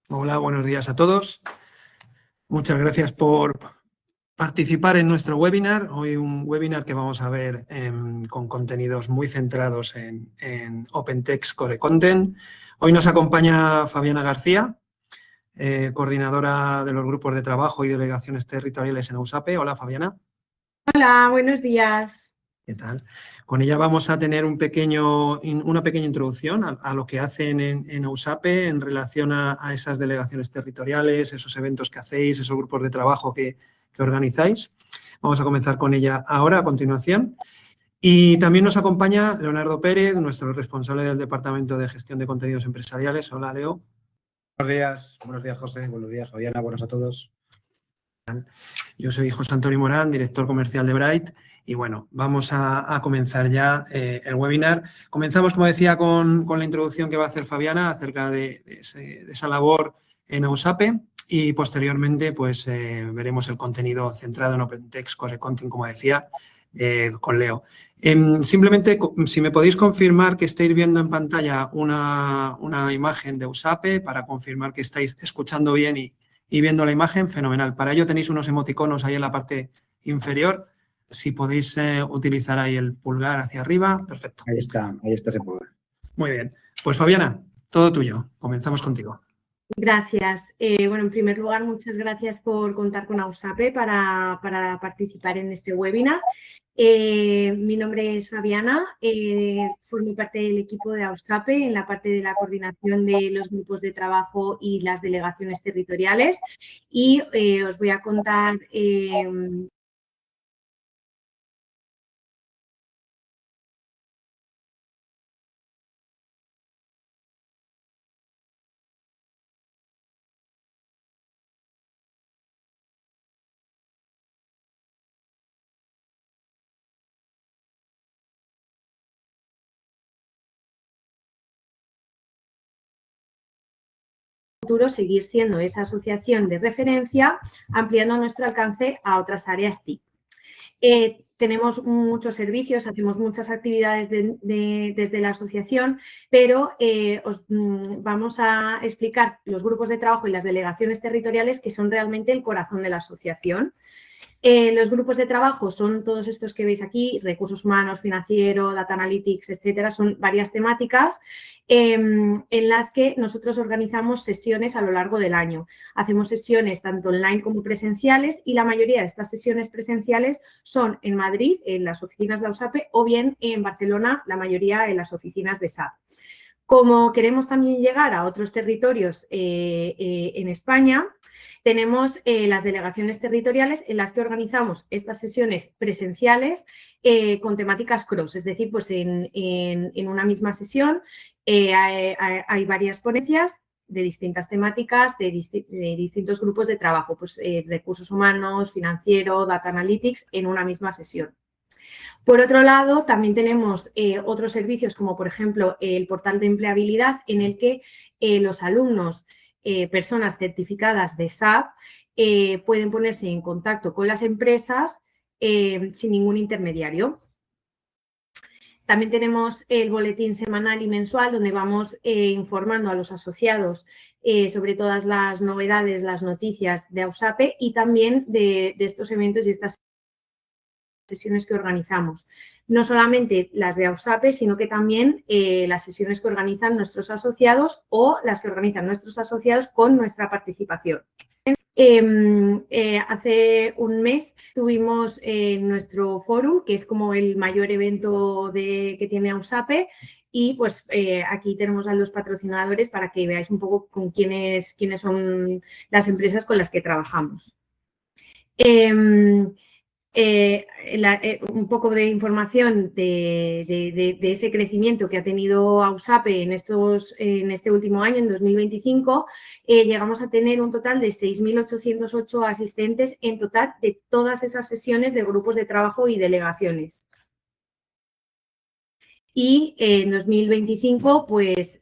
Hola, buenos días a todos. Muchas gracias por participar en nuestro webinar. Hoy un webinar que vamos a ver con contenidos muy centrados en OpenText Core Content. Hoy nos acompaña Fabiana García, coordinadora de los grupos de trabajo y delegaciones territoriales en AUSAPE. Hola, Fabiana. Hola, buenos días. ¿Qué tal? Con ella vamos a tener una pequeña introducción a lo que hacen en AUSAPE en relación a esas delegaciones territoriales, esos eventos que hacéis, esos grupos de trabajo que organizáis. Vamos a comenzar con ella ahora, a continuación. Y también nos acompaña Leonardo Pérez, nuestro responsable del Departamento de Gestión de Contenidos Empresariales. Hola, Leo. Buenos días, José, buenos días, Fabiana, buenos a todos. Yo soy José Antonio Morán, director comercial de Bright. Y bueno, vamos a comenzar ya el webinar. Comenzamos, como decía, con la introducción que va a hacer Fabiana acerca de esa labor en AUSAPE y posteriormente pues veremos el contenido centrado en OpenText Core Content, como decía, con Leo. Simplemente, si me podéis confirmar que estáis viendo en pantalla una imagen de AUSAPE para confirmar que estáis escuchando bien y viendo la imagen, fenomenal. Para ello tenéis unos emoticonos ahí en la parte inferior. Si podéis utilizar ahí el pulgar hacia arriba, perfecto. Ahí está ese pulgar. Muy bien. Pues Fabiana, todo tuyo. Comenzamos contigo. Gracias. Bueno, en primer lugar, muchas gracias por contar con AUSAPE para participar en este webinar. Mi nombre es Fabiana, formo parte del equipo de AUSAPE en la parte de la coordinación de los grupos de trabajo y las delegaciones territoriales y os voy a contar seguir siendo esa asociación de referencia, ampliando nuestro alcance a otras áreas TIC. Tenemos muchos servicios, hacemos muchas actividades desde la asociación, pero os vamos a explicar los grupos de trabajo y las delegaciones territoriales que son realmente el corazón de la asociación. Los grupos de trabajo son todos estos que veis aquí, recursos humanos, financiero, data analytics, etcétera. Son varias temáticas en las que nosotros organizamos sesiones a lo largo del año. Hacemos sesiones tanto online como presenciales y la mayoría de estas sesiones presenciales son en Madrid, en las oficinas de AUSAPE, o bien en Barcelona, la mayoría en las oficinas de SAP. Como queremos también llegar a otros territorios en España, tenemos las delegaciones territoriales en las que organizamos estas sesiones presenciales con temáticas cross, es decir, pues en una misma sesión hay varias ponencias de distintas temáticas, de distintos grupos de trabajo, pues recursos humanos, financiero, data analytics, en una misma sesión. Por otro lado, también tenemos otros servicios como, por ejemplo, el portal de empleabilidad en el que los alumnos, personas certificadas de SAP, pueden ponerse en contacto con las empresas sin ningún intermediario. También tenemos el boletín semanal y mensual donde vamos informando a los asociados sobre todas las novedades, las noticias de AUSAPE y también de estos eventos y estas sesiones que organizamos. No solamente las de AUSAPE, sino que también las sesiones que organizan nuestros asociados o las que organizan nuestros asociados con nuestra participación. Hace un mes tuvimos nuestro fórum, que es como el mayor evento que tiene AUSAPE, y pues aquí tenemos a los patrocinadores para que veáis un poco con quiénes son las empresas con las que trabajamos. Un poco de información de ese crecimiento que ha tenido AUSAPE en este último año, en 2025, llegamos a tener un total de 6.808 asistentes en total de todas esas sesiones de grupos de trabajo y delegaciones. Y en 2025, pues,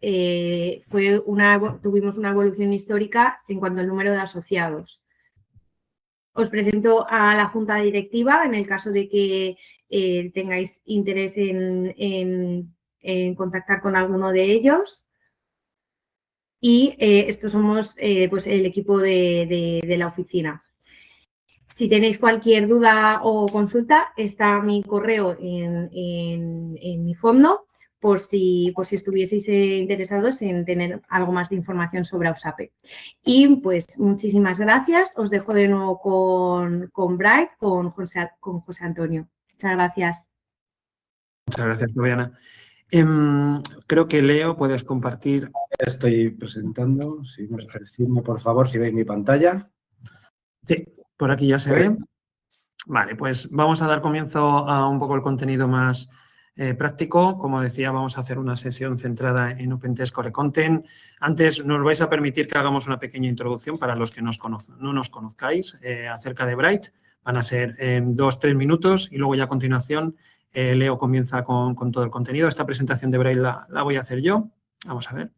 tuvimos una evolución histórica en cuanto al número de asociados. Os presento a la junta directiva en el caso de que tengáis interés en contactar con alguno de ellos. y estos somos pues el equipo de la oficina. Si tenéis cualquier duda o consulta, está mi correo en mi fondo por si estuvieseis interesados en tener algo más de información sobre AUSAPE. Y pues muchísimas gracias. Os dejo de nuevo con Bright, con José Antonio. Muchas gracias. Muchas gracias, Fabiana. Creo que Leo, puedes compartir. Estoy presentando. Si me decidme, por favor, si veis mi pantalla. Sí, por aquí ya se ve. Vale, pues vamos a dar comienzo a un poco el contenido más práctico. Como decía, vamos a hacer una sesión centrada en OpenText Core Content. Antes nos vais a permitir que hagamos una pequeña introducción para los que no nos conozcáis acerca de Bright. Van a ser 2-3 minutos y luego ya a continuación Leo comienza con todo el contenido. Esta presentación de Bright la voy a hacer yo. Vamos a ver.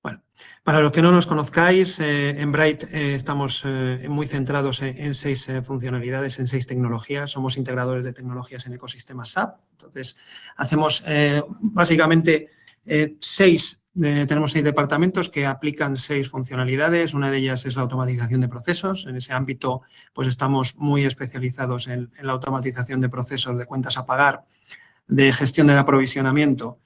Bueno, para los que no nos conozcáis, en Bright estamos muy centrados en 6 funcionalidades, en 6 tecnologías. Somos integradores de tecnologías en ecosistemas SAP. Entonces, hacemos básicamente tenemos 6 departamentos que aplican 6 funcionalidades. Una de ellas es la automatización de procesos. En ese ámbito, pues estamos muy especializados en la automatización de procesos de cuentas a pagar, de gestión del aprovisionamiento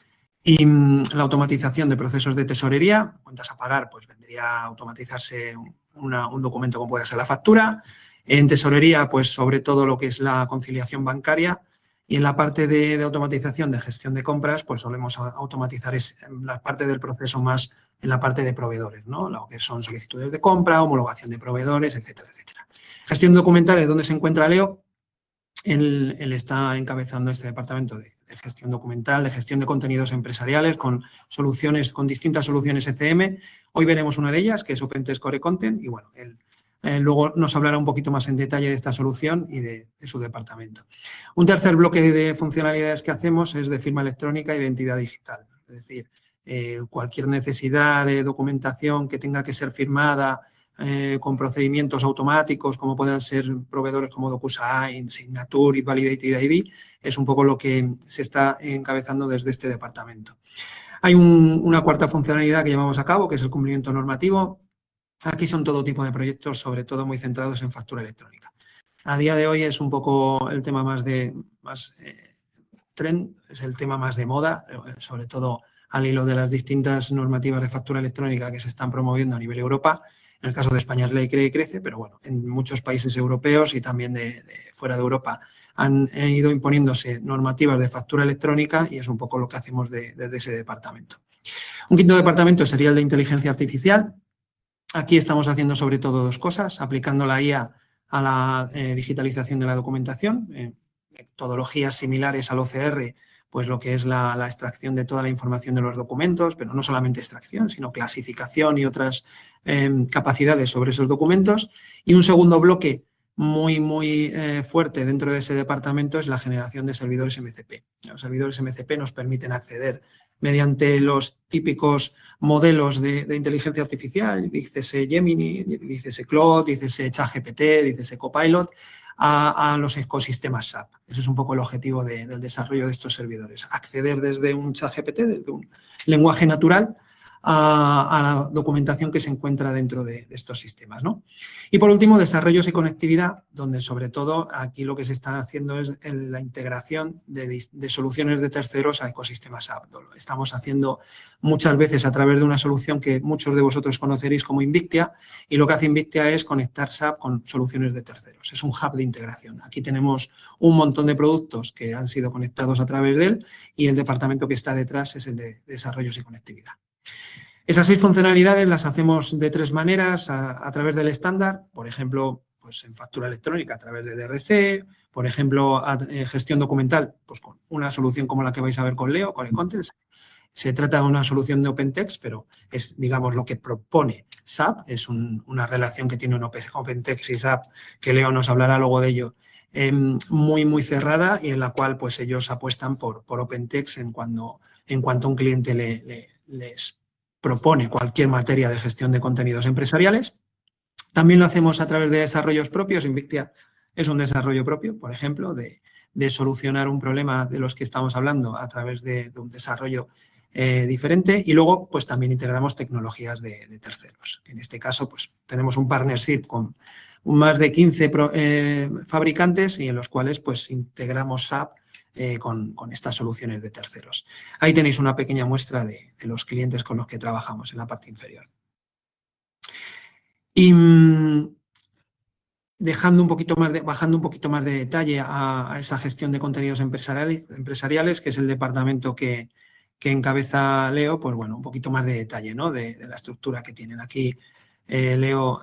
y la automatización de procesos de tesorería. Cuentas a pagar, pues vendría a automatizarse un documento como puede ser la factura. En tesorería, pues sobre todo lo que es la conciliación bancaria. Y en la parte de automatización de gestión de compras, pues solemos automatizar la parte del proceso más en la parte de proveedores, ¿no? Lo que son solicitudes de compra, homologación de proveedores, etcétera, etcétera. Gestión documental es donde se encuentra Leo. Él está encabezando este departamento de gestión documental, de gestión de contenidos empresariales con distintas soluciones ECM. Hoy veremos una de ellas, que es OpenText Core Content, y bueno, él luego nos hablará un poquito más en detalle de esta solución y de su departamento. Un tercer bloque de funcionalidades que hacemos es de firma electrónica e identidad digital. Es decir, cualquier necesidad de documentación que tenga que ser firmada con procedimientos automáticos, como puedan ser proveedores como DocuSign, Signature y Validated ID, es un poco lo que se está encabezando desde este departamento. Hay una cuarta funcionalidad que llevamos a cabo, que es el cumplimiento normativo. Aquí son todo tipo de proyectos, sobre todo muy centrados en factura electrónica. A día de hoy es un poco el tema más trend, es el tema más de moda, sobre todo al hilo de las distintas normativas de factura electrónica que se están promoviendo a nivel Europa. En el caso de España es ley crece, pero bueno, en muchos países europeos y también de fuera de Europa han ido imponiéndose normativas de factura electrónica y es un poco lo que hacemos desde ese departamento. Un quinto departamento sería el de inteligencia artificial. Aquí estamos haciendo sobre todo 2 cosas, aplicando la IA a la digitalización de la documentación, metodologías similares al OCR, pues lo que es la extracción de toda la información de los documentos, pero no solamente extracción, sino clasificación y otras capacidades sobre esos documentos. Y un segundo bloque muy fuerte dentro de ese departamento es la generación de servidores MCP. Los servidores MCP nos permiten acceder mediante los típicos modelos de inteligencia artificial, dícese Gemini, dícese Claude, dícese ChatGPT, dícese Copilot, a los ecosistemas SAP. Ese es un poco el objetivo del desarrollo de estos servidores. Acceder desde un ChatGPT, desde un lenguaje natural, a la documentación que se encuentra dentro de estos sistemas, ¿no? Y por último, desarrollos y conectividad, donde sobre todo aquí lo que se está haciendo es la integración de soluciones de terceros a ecosistemas SAP. Lo estamos haciendo muchas veces a través de una solución que muchos de vosotros conoceréis como Invictia, y lo que hace Invictia es conectar SAP con soluciones de terceros. Es un hub de integración. Aquí tenemos un montón de productos que han sido conectados a través de él y el departamento que está detrás es el de desarrollos y conectividad. Esas 6 funcionalidades las hacemos de 3 maneras, a través del estándar, por ejemplo, pues en factura electrónica a través de DRC, por ejemplo, gestión documental, pues con una solución como la que vais a ver con Leo, con el Content. Se trata de una solución de OpenText, pero es, digamos, lo que propone SAP, es una relación que tiene OpenText y SAP, que Leo nos hablará luego de ello, muy cerrada y en la cual pues ellos apuestan por OpenText en cuanto un cliente les propone cualquier materia de gestión de contenidos empresariales. También lo hacemos a través de desarrollos propios. Invictia es un desarrollo propio, por ejemplo, de solucionar un problema de los que estamos hablando a través de un desarrollo diferente. Y luego, pues también integramos tecnologías de terceros. En este caso, pues tenemos un partnership con más de 15 fabricantes y en los cuales pues integramos SAP con estas soluciones de terceros. Ahí tenéis una pequeña muestra de los clientes con los que trabajamos en la parte inferior. Y bajando un poquito más de detalle a esa gestión de contenidos empresariales, que es el departamento que encabeza Leo, pues bueno, un poquito más de detalle, ¿no? de la estructura que tienen. Aquí Leo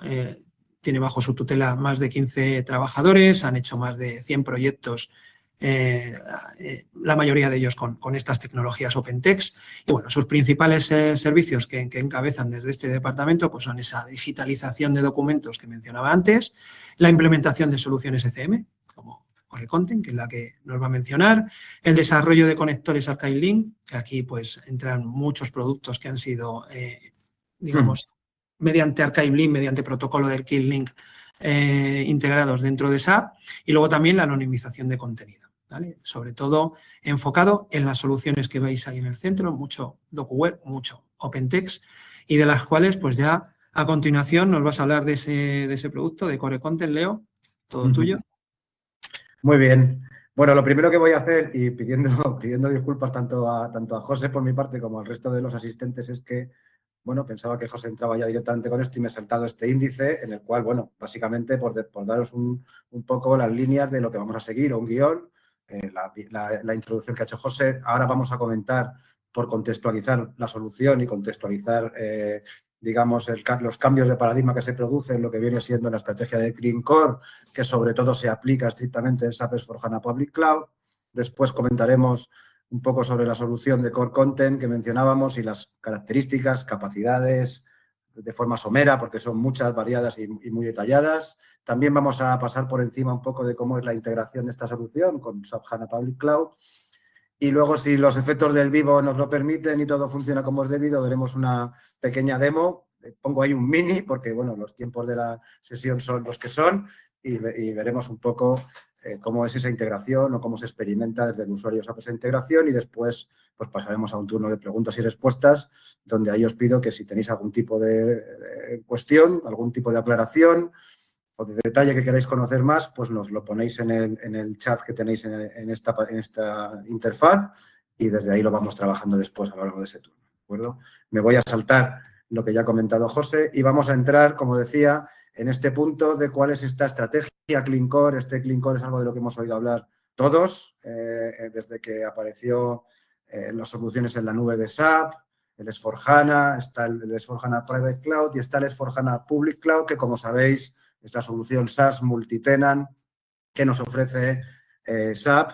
tiene bajo su tutela más de 15 trabajadores, han hecho más de 100 proyectos, la mayoría de ellos con estas tecnologías OpenText. Y bueno, sus principales servicios que encabezan desde este departamento pues son esa digitalización de documentos que mencionaba antes, la implementación de soluciones ECM, como Core Content, que es la que nos va a mencionar, el desarrollo de conectores Archive Link, que aquí pues entran muchos productos que han sido, digamos, mediante Archive Link, mediante protocolo del Kill Link, integrados dentro de SAP, y luego también la anonimización de contenido, ¿vale? Sobre todo enfocado en las soluciones que veis ahí en el centro, mucho DocuWare, mucho OpenText, y de las cuales pues ya a continuación nos vas a hablar de ese producto, de Core Content, Leo, todo tuyo. Muy bien. Bueno, lo primero que voy a hacer, y pidiendo disculpas tanto a José por mi parte como al resto de los asistentes, es que, bueno, pensaba que José entraba ya directamente con esto y me he saltado este índice en el cual, bueno, básicamente por daros un poco las líneas de lo que vamos a seguir, o un guión, la introducción que ha hecho José. Ahora vamos a comentar por contextualizar la solución y contextualizar, digamos, los cambios de paradigma que se producen en lo que viene siendo la estrategia de Clean Core, que sobre todo se aplica estrictamente en SAP S/4HANA Public Cloud. Después comentaremos un poco sobre la solución de Core Content que mencionábamos y las características, capacidades, de forma somera, porque son muchas, variadas y muy detalladas. También vamos a pasar por encima un poco de cómo es la integración de esta solución con SAP HANA Public Cloud. Y luego, si los efectos del vivo nos lo permiten y todo funciona como es debido, veremos una pequeña demo. Pongo ahí un mini porque, bueno, los tiempos de la sesión son los que son y veremos un poco cómo es esa integración o cómo se experimenta desde el usuario esa integración, y después pues pasaremos a un turno de preguntas y respuestas donde ahí os pido que si tenéis algún tipo de cuestión, algún tipo de aclaración o de detalle que queráis conocer más, pues nos lo ponéis en el chat que tenéis en esta interfaz y desde ahí lo vamos trabajando después a lo largo de ese turno, ¿de acuerdo? Me voy a saltar lo que ya ha comentado José y vamos a entrar, como decía, en este punto de cuál es esta estrategia Clean Core. Este Clean Core es algo de lo que hemos oído hablar todos desde que apareció las soluciones en la nube de SAP, el S/4HANA, está el S/4HANA Private Cloud y está el S/4HANA Public Cloud, que como sabéis es la solución SaaS multitenant que nos ofrece SAP,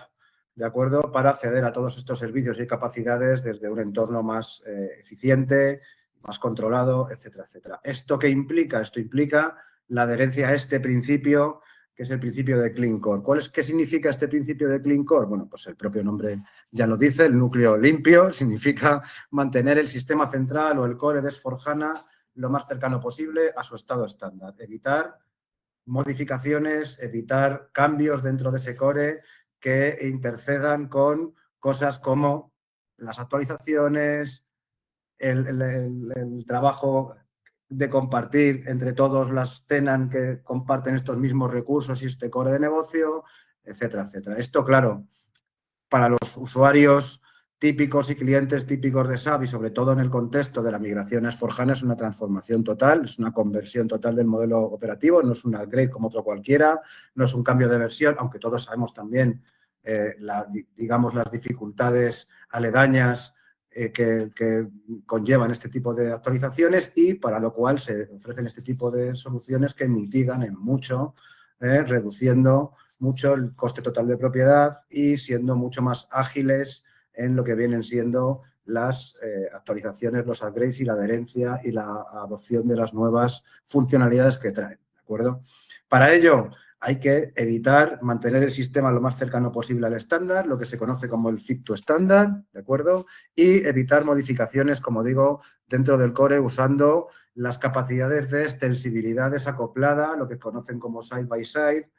¿de acuerdo?, para acceder a todos estos servicios y capacidades desde un entorno más eficiente, más controlado, etcétera, etcétera. ¿Esto qué implica? Esto implica la adherencia a este principio, que es el principio de Clean Core. ¿Qué significa este principio de Clean Core? Bueno, pues el propio nombre ya lo dice, el núcleo limpio, significa mantener el sistema central o el core de S/4HANA lo más cercano posible a su estado estándar, evitar modificaciones, evitar cambios dentro de ese core que intercedan con cosas como las actualizaciones, el trabajo de compartir entre todos las tenant que comparten estos mismos recursos y este core de negocio, etcétera, etcétera. Esto, claro, para los usuarios típicos y clientes típicos de SAP y sobre todo en el contexto de la migración a S/4HANA es una transformación total, es una conversión total del modelo operativo, no es un upgrade como otro cualquiera, no es un cambio de versión, aunque todos sabemos también, digamos, las dificultades aledañas que conllevan este tipo de actualizaciones y para lo cual se ofrecen este tipo de soluciones que mitigan en mucho, reduciendo mucho el coste total de propiedad y siendo mucho más ágiles en lo que vienen siendo las actualizaciones, los upgrades y la adherencia y la adopción de las nuevas funcionalidades que traen, ¿de acuerdo? Para ello hay que evitar mantener el sistema lo más cercano posible al estándar, lo que se conoce como el fit to standard, ¿de acuerdo? Y evitar modificaciones, como digo, dentro del core usando las capacidades de extensibilidad desacoplada, lo que conocen como side by side,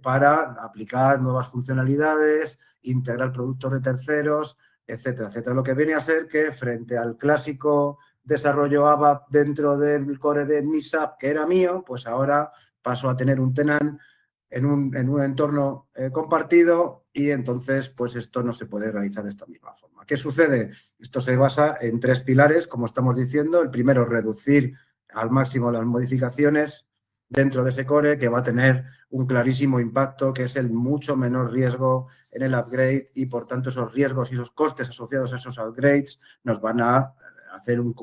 para aplicar nuevas funcionalidades, integrar productos de terceros, etcétera, etcétera. Lo que viene a ser que frente al clásico desarrollo ABAP dentro del core de mi SAP, que era mío, pues ahora paso a tener un tenant en un entorno compartido y entonces pues esto no se puede realizar de esta misma forma. ¿Qué sucede? Esto se basa en 3 pilares, como estamos diciendo. El primero, reducir al máximo las modificaciones dentro de ese core, que va a tener un clarísimo impacto, que es el mucho menor riesgo en el upgrade y, por tanto, esos riesgos y esos costes asociados a esos upgrades nos van a hacer un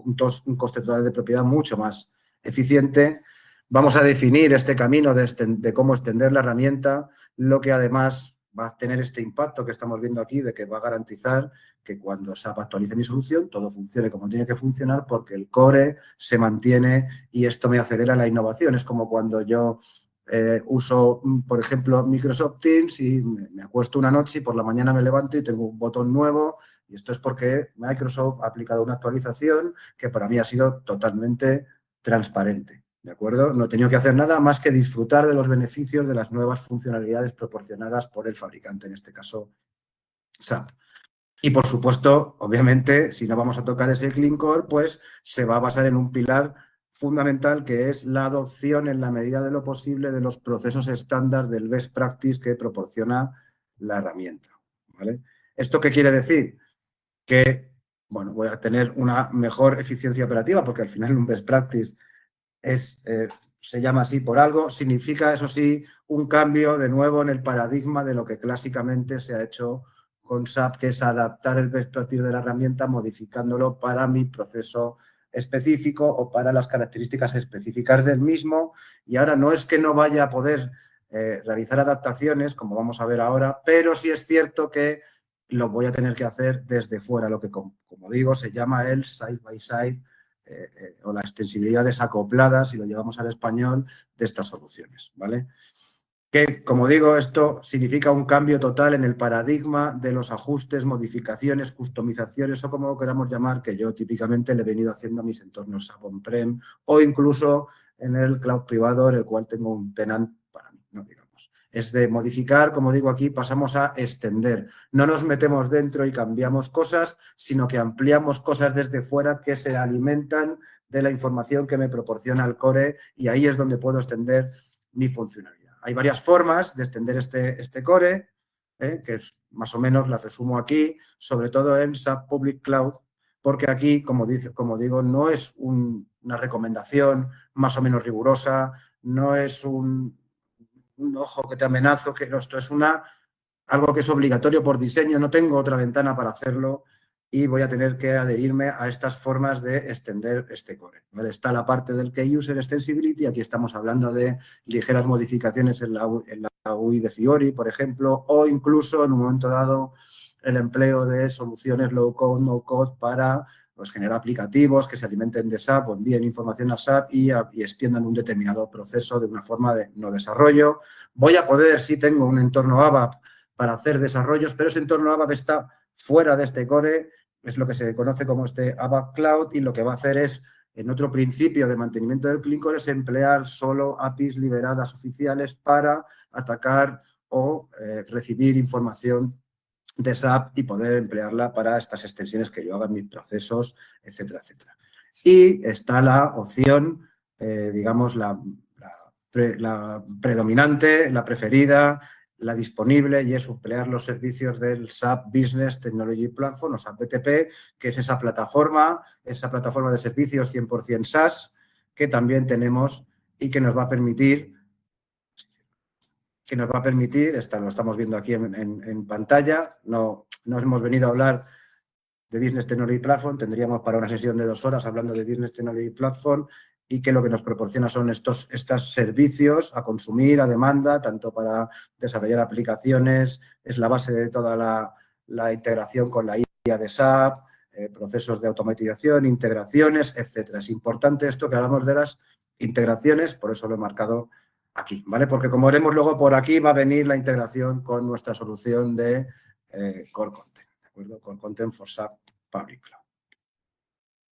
coste total de propiedad mucho más eficiente. Vamos a definir este camino de cómo extender la herramienta, lo que además va a tener este impacto que estamos viendo aquí, de que va a garantizar que cuando SAP actualice mi solución, todo funcione como tiene que funcionar, porque el core se mantiene y esto me acelera la innovación. Es como cuando yo uso, por ejemplo, Microsoft Teams y me acuesto una noche y por la mañana me levanto y tengo un botón nuevo, y esto es porque Microsoft ha aplicado una actualización que para mí ha sido totalmente transparente. ¿De acuerdo? No he tenido que hacer nada más que disfrutar de los beneficios de las nuevas funcionalidades proporcionadas por el fabricante, en este caso SAP. Y, por supuesto, obviamente, si no vamos a tocar ese Clean Core, pues se va a basar en un pilar fundamental, que es la adopción en la medida de lo posible de los procesos estándar del best practice que proporciona la herramienta, ¿vale? ¿Esto qué quiere decir? Que, bueno, voy a tener una mejor eficiencia operativa, porque al final un best practice se llama así por algo. Significa, eso sí, un cambio de nuevo en el paradigma de lo que clásicamente se ha hecho con SAP, que es adaptar el best practice de la herramienta modificándolo para mi proceso específico o para las características específicas del mismo. Y ahora no es que no vaya a poder realizar adaptaciones, como vamos a ver ahora, pero sí es cierto que lo voy a tener que hacer desde fuera, lo que, como digo, se llama el side by side, o la extensibilidad desacoplada, si lo llevamos al español, de estas soluciones, ¿vale? Que, como digo, esto significa un cambio total en el paradigma de los ajustes, modificaciones, customizaciones o como lo queramos llamar, que yo típicamente le he venido haciendo a mis entornos SAP on-prem o incluso en el cloud privado, en el cual tengo un tenant para mí, ¿no? Digamos. Es de modificar, como digo aquí, pasamos a extender. No nos metemos dentro y cambiamos cosas, sino que ampliamos cosas desde fuera que se alimentan de la información que me proporciona el core, y ahí es donde puedo extender mi funcionalidad. Hay varias formas de extender este core, que más o menos las resumo aquí, sobre todo en SAP Public Cloud, porque aquí, como digo, no es una recomendación más o menos rigurosa, no es un ojo que te amenazo, que no, esto es algo que es obligatorio por diseño, no tengo otra ventana para hacerlo y voy a tener que adherirme a estas formas de extender este core, ¿vale? Está la parte del Key User Extensibility, aquí estamos hablando de ligeras modificaciones en la UI de Fiori, por ejemplo, o incluso en un momento dado el empleo de soluciones low code, no code para pues, generar aplicativos que se alimenten de SAP o envíen información a SAP y extiendan un determinado proceso de una forma de no desarrollo. Voy a poder, si tengo un entorno ABAP, para hacer desarrollos, pero ese entorno ABAP está fuera de este core, es lo que se conoce como este ABAP Cloud, y lo que va a hacer es, en otro principio de mantenimiento del Clean Core, es emplear solo APIs liberadas oficiales para atacar o recibir información de SAP y poder emplearla para estas extensiones que yo haga en mis procesos, etcétera, etcétera. Y está la opción, digamos, la predominante, la preferida, la disponible, y es emplear los servicios del SAP Business Technology Platform, o SAP BTP, que es esa plataforma de servicios 100% SaaS que también tenemos y que nos va a permitir, lo estamos viendo aquí en pantalla, no hemos venido a hablar de Business Technology Platform, tendríamos para una sesión de 2 horas hablando de Business Technology Platform, y que lo que nos proporciona son estos servicios a consumir a demanda, tanto para desarrollar aplicaciones, es la base de toda la integración con la IA de SAP, procesos de automatización, integraciones, etcétera. Es importante esto que hablamos de las integraciones, por eso lo he marcado aquí, ¿vale? Porque como veremos luego, por aquí va a venir la integración con nuestra solución de Core Content, ¿de acuerdo? Core Content for SAP Public Cloud.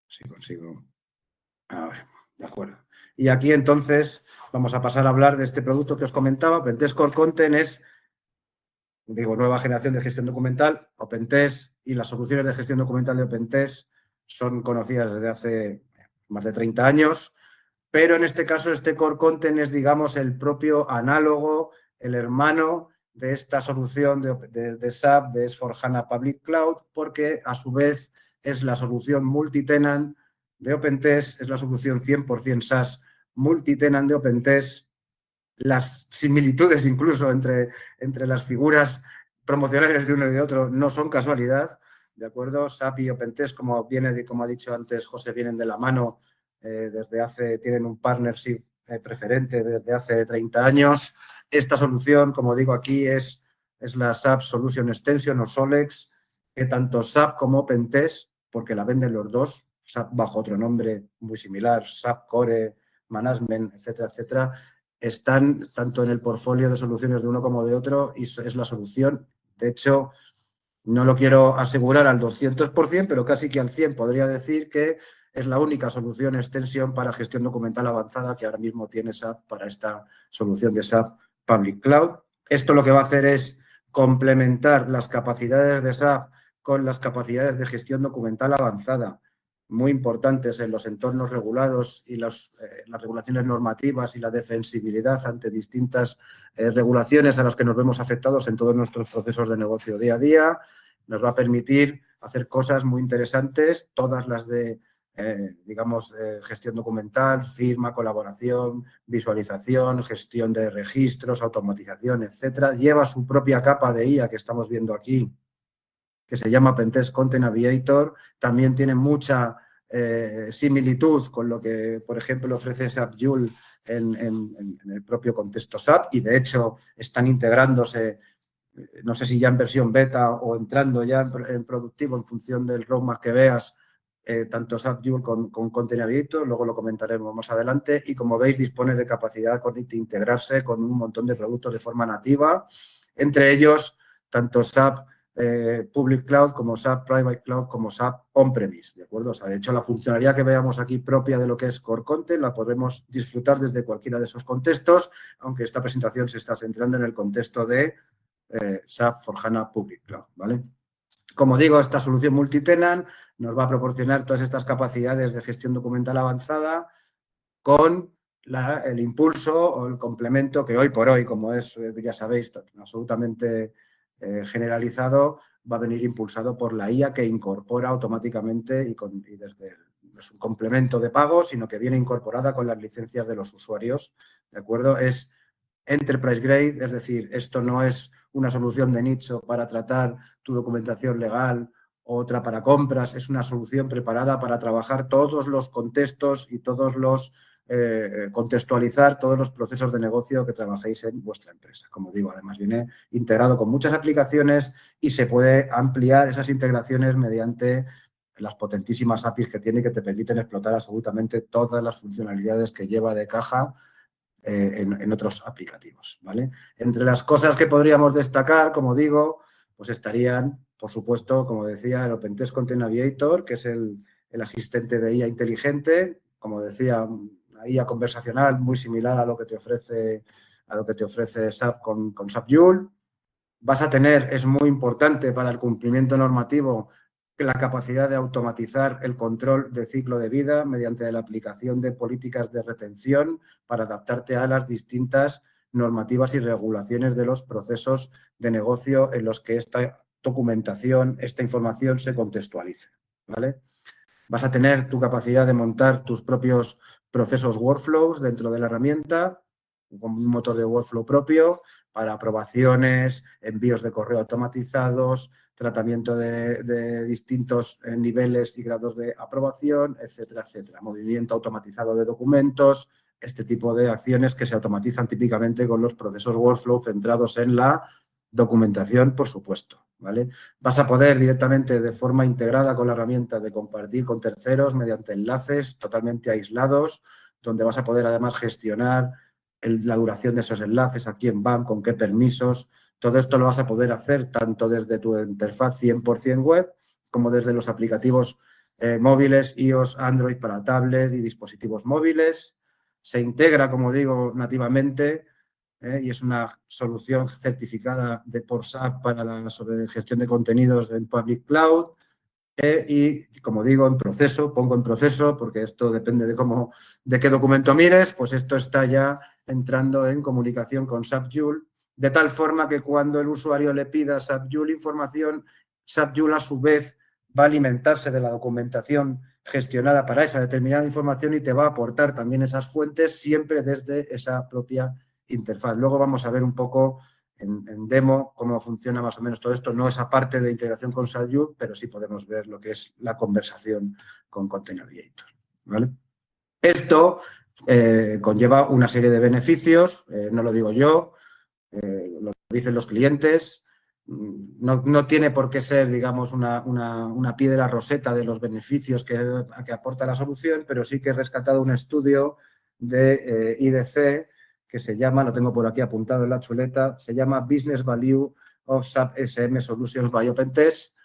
Si consigo... A ver, de acuerdo. Y aquí entonces vamos a pasar a hablar de este producto que os comentaba. Pentest Core Content es nueva generación de gestión documental, OpenText, y las soluciones de gestión documental de OpenText son conocidas desde hace más de 30 años, pero en este caso este Core Content es, digamos, el propio análogo, el hermano de esta solución de SAP, de S/4HANA Public Cloud, porque a su vez es la solución multitenant de OpenText, es la solución 100% SaaS multitenant de OpenText. Las similitudes incluso entre las figuras promocionales de uno y de otro no son casualidad, ¿de acuerdo? SAP y OpenText, como ha dicho antes José, vienen de la mano tienen un partnership preferente desde hace 30 años. Esta solución, como digo aquí, es la SAP Solution Extension o SOLEX, que tanto SAP como OpenText, porque la venden los dos, SAP bajo otro nombre muy similar, SAP Core Management, etcétera, etcétera, están tanto en el portfolio de soluciones de uno como de otro y es la solución. De hecho, no lo quiero asegurar al 200%, pero casi que al 100% podría decir que es la única solución extensión para gestión documental avanzada que ahora mismo tiene SAP para esta solución de SAP Public Cloud. Esto lo que va a hacer es complementar las capacidades de SAP con las capacidades de gestión documental avanzada, muy importantes en los entornos regulados y las regulaciones normativas y la defensibilidad ante distintas regulaciones a las que nos vemos afectados en todos nuestros procesos de negocio día a día. Nos va a permitir hacer cosas muy interesantes, todas las de gestión documental, firma, colaboración, visualización, gestión de registros, automatización, etcétera. Lleva su propia capa de IA que estamos viendo aquí, que se llama OpenText Content Aviator. También tiene mucha similitud con lo que, por ejemplo, ofrece SAP Joule en el propio contexto SAP, y de hecho están integrándose, no sé si ya en versión beta o entrando ya en productivo en función del roadmap que veas, tanto SAP Joule con Content Aviator, luego lo comentaremos más adelante, y como veis dispone de capacidad de integrarse con un montón de productos de forma nativa, entre ellos tanto SAP Public Cloud como SAP Private Cloud como SAP On-Premise, ¿de acuerdo? O sea, de hecho, la funcionalidad que veamos aquí propia de lo que es Core Content la podremos disfrutar desde cualquiera de esos contextos, aunque esta presentación se está centrando en el contexto de SAP S/4HANA Public Cloud, ¿vale? Como digo, esta solución multitenant nos va a proporcionar todas estas capacidades de gestión documental avanzada con el impulso o el complemento que hoy por hoy, como es, ya sabéis, absolutamente generalizado, va a venir impulsado por la IA, que incorpora automáticamente y desde no es un complemento de pago, sino que viene incorporada con las licencias de los usuarios, ¿de acuerdo? Es Enterprise Grade, es decir, esto no es una solución de nicho para tratar tu documentación legal, otra para compras, es una solución preparada para trabajar todos los contextos y todos los contextualizar todos los procesos de negocio que trabajéis en vuestra empresa. Como digo, además viene integrado con muchas aplicaciones y se puede ampliar esas integraciones mediante las potentísimas APIs que tiene, que te permiten explotar absolutamente todas las funcionalidades que lleva de caja en otros aplicativos, ¿vale? Entre las cosas que podríamos destacar, como digo, pues estarían, por supuesto, como decía, el OpenText Content Aviator, que es el asistente de IA inteligente, como decía, una IA conversacional muy similar a lo que te ofrece SAP con SAP Joule. Vas a tener, es muy importante para el cumplimiento normativo, la capacidad de automatizar el control de ciclo de vida mediante la aplicación de políticas de retención para adaptarte a las distintas normativas y regulaciones de los procesos de negocio en los que esta documentación, esta información se contextualice, ¿vale? Vas a tener tu capacidad de montar tus propios procesos workflows dentro de la herramienta, con un motor de workflow propio para aprobaciones, envíos de correo automatizados, tratamiento de distintos niveles y grados de aprobación, etcétera, etcétera. Movimiento automatizado de documentos, este tipo de acciones que se automatizan típicamente con los procesos workflow centrados en la documentación, por supuesto, ¿vale? Vas a poder directamente, de forma integrada con la herramienta, de compartir con terceros mediante enlaces totalmente aislados, donde vas a poder además gestionar la duración de esos enlaces, a quién van, con qué permisos. Todo esto lo vas a poder hacer tanto desde tu interfaz 100% web como desde los aplicativos móviles, iOS, Android para tablet y dispositivos móviles. Se integra, como digo, nativamente y es una solución certificada por SAP para sobre gestión de contenidos en Public Cloud. Y, como digo, pongo en proceso, porque esto depende de qué documento mires, pues esto está ya entrando en comunicación con SAP Joule, de tal forma que cuando el usuario le pida a SAP Joule información, SAP Joule a su vez va a alimentarse de la documentación gestionada para esa determinada información y te va a aportar también esas fuentes siempre desde esa propia interfaz. Luego vamos a ver un poco en demo cómo funciona más o menos todo esto. No esa parte de integración con SAP Joule, pero sí podemos ver lo que es la conversación con Content Aviator, ¿vale? Esto conlleva una serie de beneficios, no lo digo yo, lo dicen los clientes. No tiene por qué ser, digamos, una piedra roseta de los beneficios que aporta la solución, pero sí que he rescatado un estudio de IDC que se llama, lo tengo por aquí apuntado en la chuleta, se llama Business Value of SAP SM Solutions by OpenText,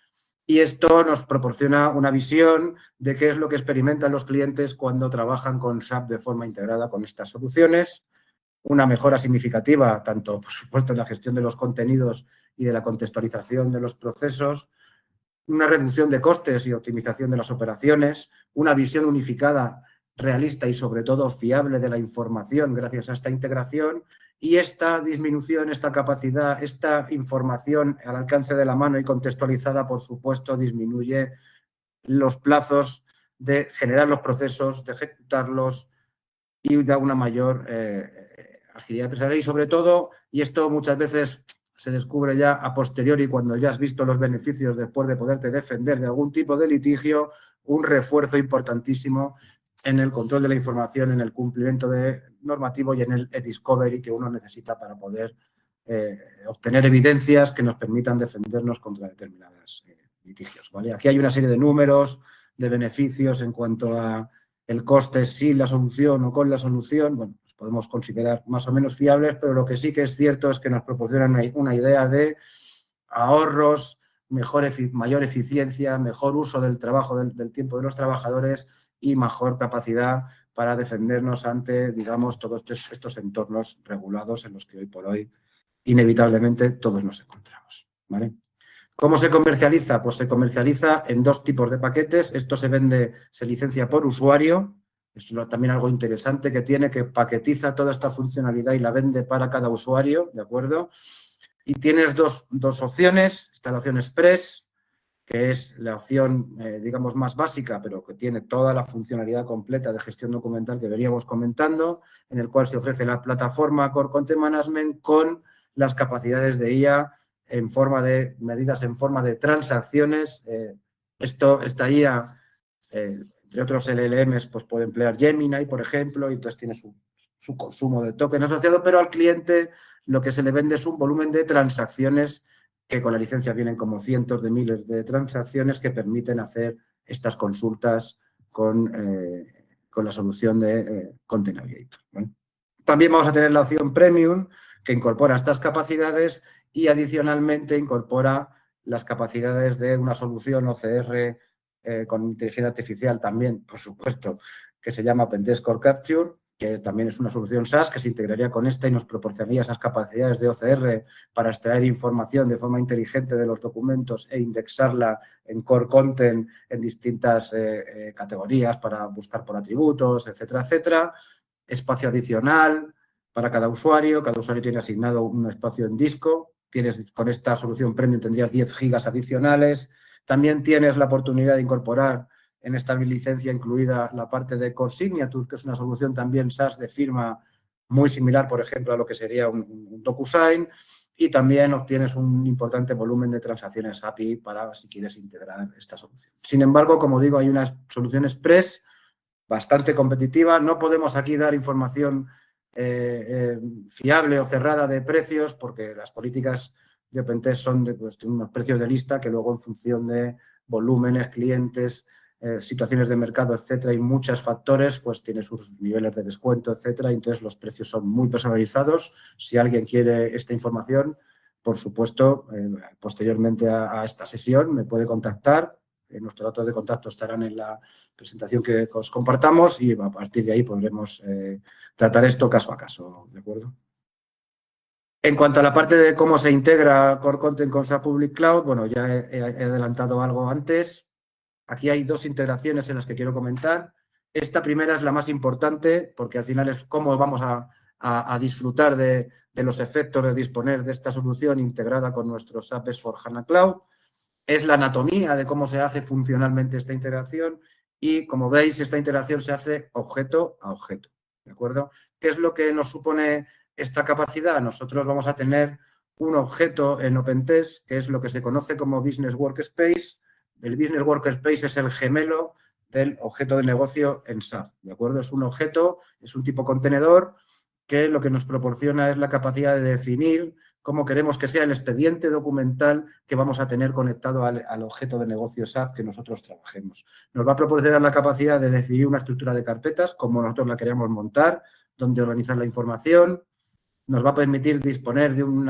y esto nos proporciona una visión de qué es lo que experimentan los clientes cuando trabajan con SAP de forma integrada con estas soluciones. Una mejora significativa, tanto, por supuesto, en la gestión de los contenidos y de la contextualización de los procesos, una reducción de costes y optimización de las operaciones, una visión unificada, realista y, sobre todo, fiable de la información gracias a esta integración, y esta disminución, esta capacidad, esta información al alcance de la mano y contextualizada, por supuesto, disminuye los plazos de generar los procesos, de ejecutarlos y da una mayor agilidad empresarial y, sobre todo, y esto muchas veces se descubre ya a posteriori cuando ya has visto los beneficios después de poderte defender de algún tipo de litigio, un refuerzo importantísimo en el control de la información, en el cumplimiento normativo y en el e-discovery que uno necesita para poder obtener evidencias que nos permitan defendernos contra determinados litigios, ¿vale? Aquí hay una serie de números, de beneficios en cuanto a el coste sin la solución o con la solución. Bueno, pues podemos considerar más o menos fiables, pero lo que sí que es cierto es que nos proporcionan una idea de ahorros, mayor eficiencia, mejor uso del trabajo, del tiempo de los trabajadores y mejor capacidad para defendernos ante, digamos, todos estos entornos regulados en los que hoy por hoy inevitablemente todos nos encontramos, ¿vale? ¿Cómo se comercializa? Pues se comercializa en dos tipos de paquetes. Esto se licencia por usuario. Esto es también algo interesante que tiene, que paquetiza toda esta funcionalidad y la vende para cada usuario, ¿de acuerdo? Y tienes dos opciones. Está la opción Express, que es la opción, digamos, más básica, pero que tiene toda la funcionalidad completa de gestión documental que veníamos comentando, en el cual se ofrece la plataforma Core Content Management con las capacidades de IA en forma de medidas en forma de transacciones. Esta IA, entre otros LLMs, pues puede emplear Gemini, por ejemplo, y entonces tiene su consumo de token asociado, pero al cliente lo que se le vende es un volumen de transacciones que con la licencia vienen como cientos de miles de transacciones que permiten hacer estas consultas con la solución de Content Aviator, ¿vale? También vamos a tener la opción Premium, que incorpora estas capacidades y adicionalmente incorpora las capacidades de una solución OCR con inteligencia artificial también, por supuesto, que se llama OpenText Core Capture, que también es una solución SaaS que se integraría con esta y nos proporcionaría esas capacidades de OCR para extraer información de forma inteligente de los documentos e indexarla en Core Content en distintas categorías para buscar por atributos, etcétera, etcétera. Espacio adicional para cada usuario tiene asignado un espacio en disco. Con esta solución Premium tendrías 10 gigas adicionales. También tienes la oportunidad de incorporar en esta licencia incluida la parte de Core Signature, que es una solución también SaaS de firma muy similar, por ejemplo, a lo que sería un DocuSign, y también obtienes un importante volumen de transacciones API para si quieres integrar esta solución. Sin embargo, como digo, hay una solución Express bastante competitiva. No podemos aquí dar información fiable o cerrada de precios porque las políticas de OpenText son de unos precios de lista que luego en función de volúmenes, clientes, situaciones de mercado, etcétera, y muchos factores, pues tiene sus niveles de descuento, etcétera, y entonces los precios son muy personalizados. Si alguien quiere esta información, por supuesto, posteriormente a esta sesión me puede contactar. Nuestros datos de contacto estarán en la presentación que os compartamos y a partir de ahí podremos tratar esto caso a caso, ¿de acuerdo? En cuanto a la parte de cómo se integra Core Content con SAP Public Cloud, bueno, ya he adelantado algo antes. Aquí hay dos integraciones en las que quiero comentar. Esta primera es la más importante porque al final es cómo vamos a disfrutar de los efectos de disponer de esta solución integrada con nuestro SAP S/4HANA Cloud. Es la anatomía de cómo se hace funcionalmente esta integración y, como veis, esta integración se hace objeto a objeto. ¿De acuerdo? ¿Qué es lo que nos supone esta capacidad? Nosotros vamos a tener un objeto en OpenText, que es lo que se conoce como Business Workspace. El Business Workspace es el gemelo del objeto de negocio en SAP. ¿De acuerdo? Es un objeto, es un tipo contenedor que lo que nos proporciona es la capacidad de definir cómo queremos que sea el expediente documental que vamos a tener conectado al objeto de negocio SAP que nosotros trabajemos. Nos va a proporcionar la capacidad de definir una estructura de carpetas, como nosotros la queremos montar, donde organizar la información. Nos va a permitir disponer de un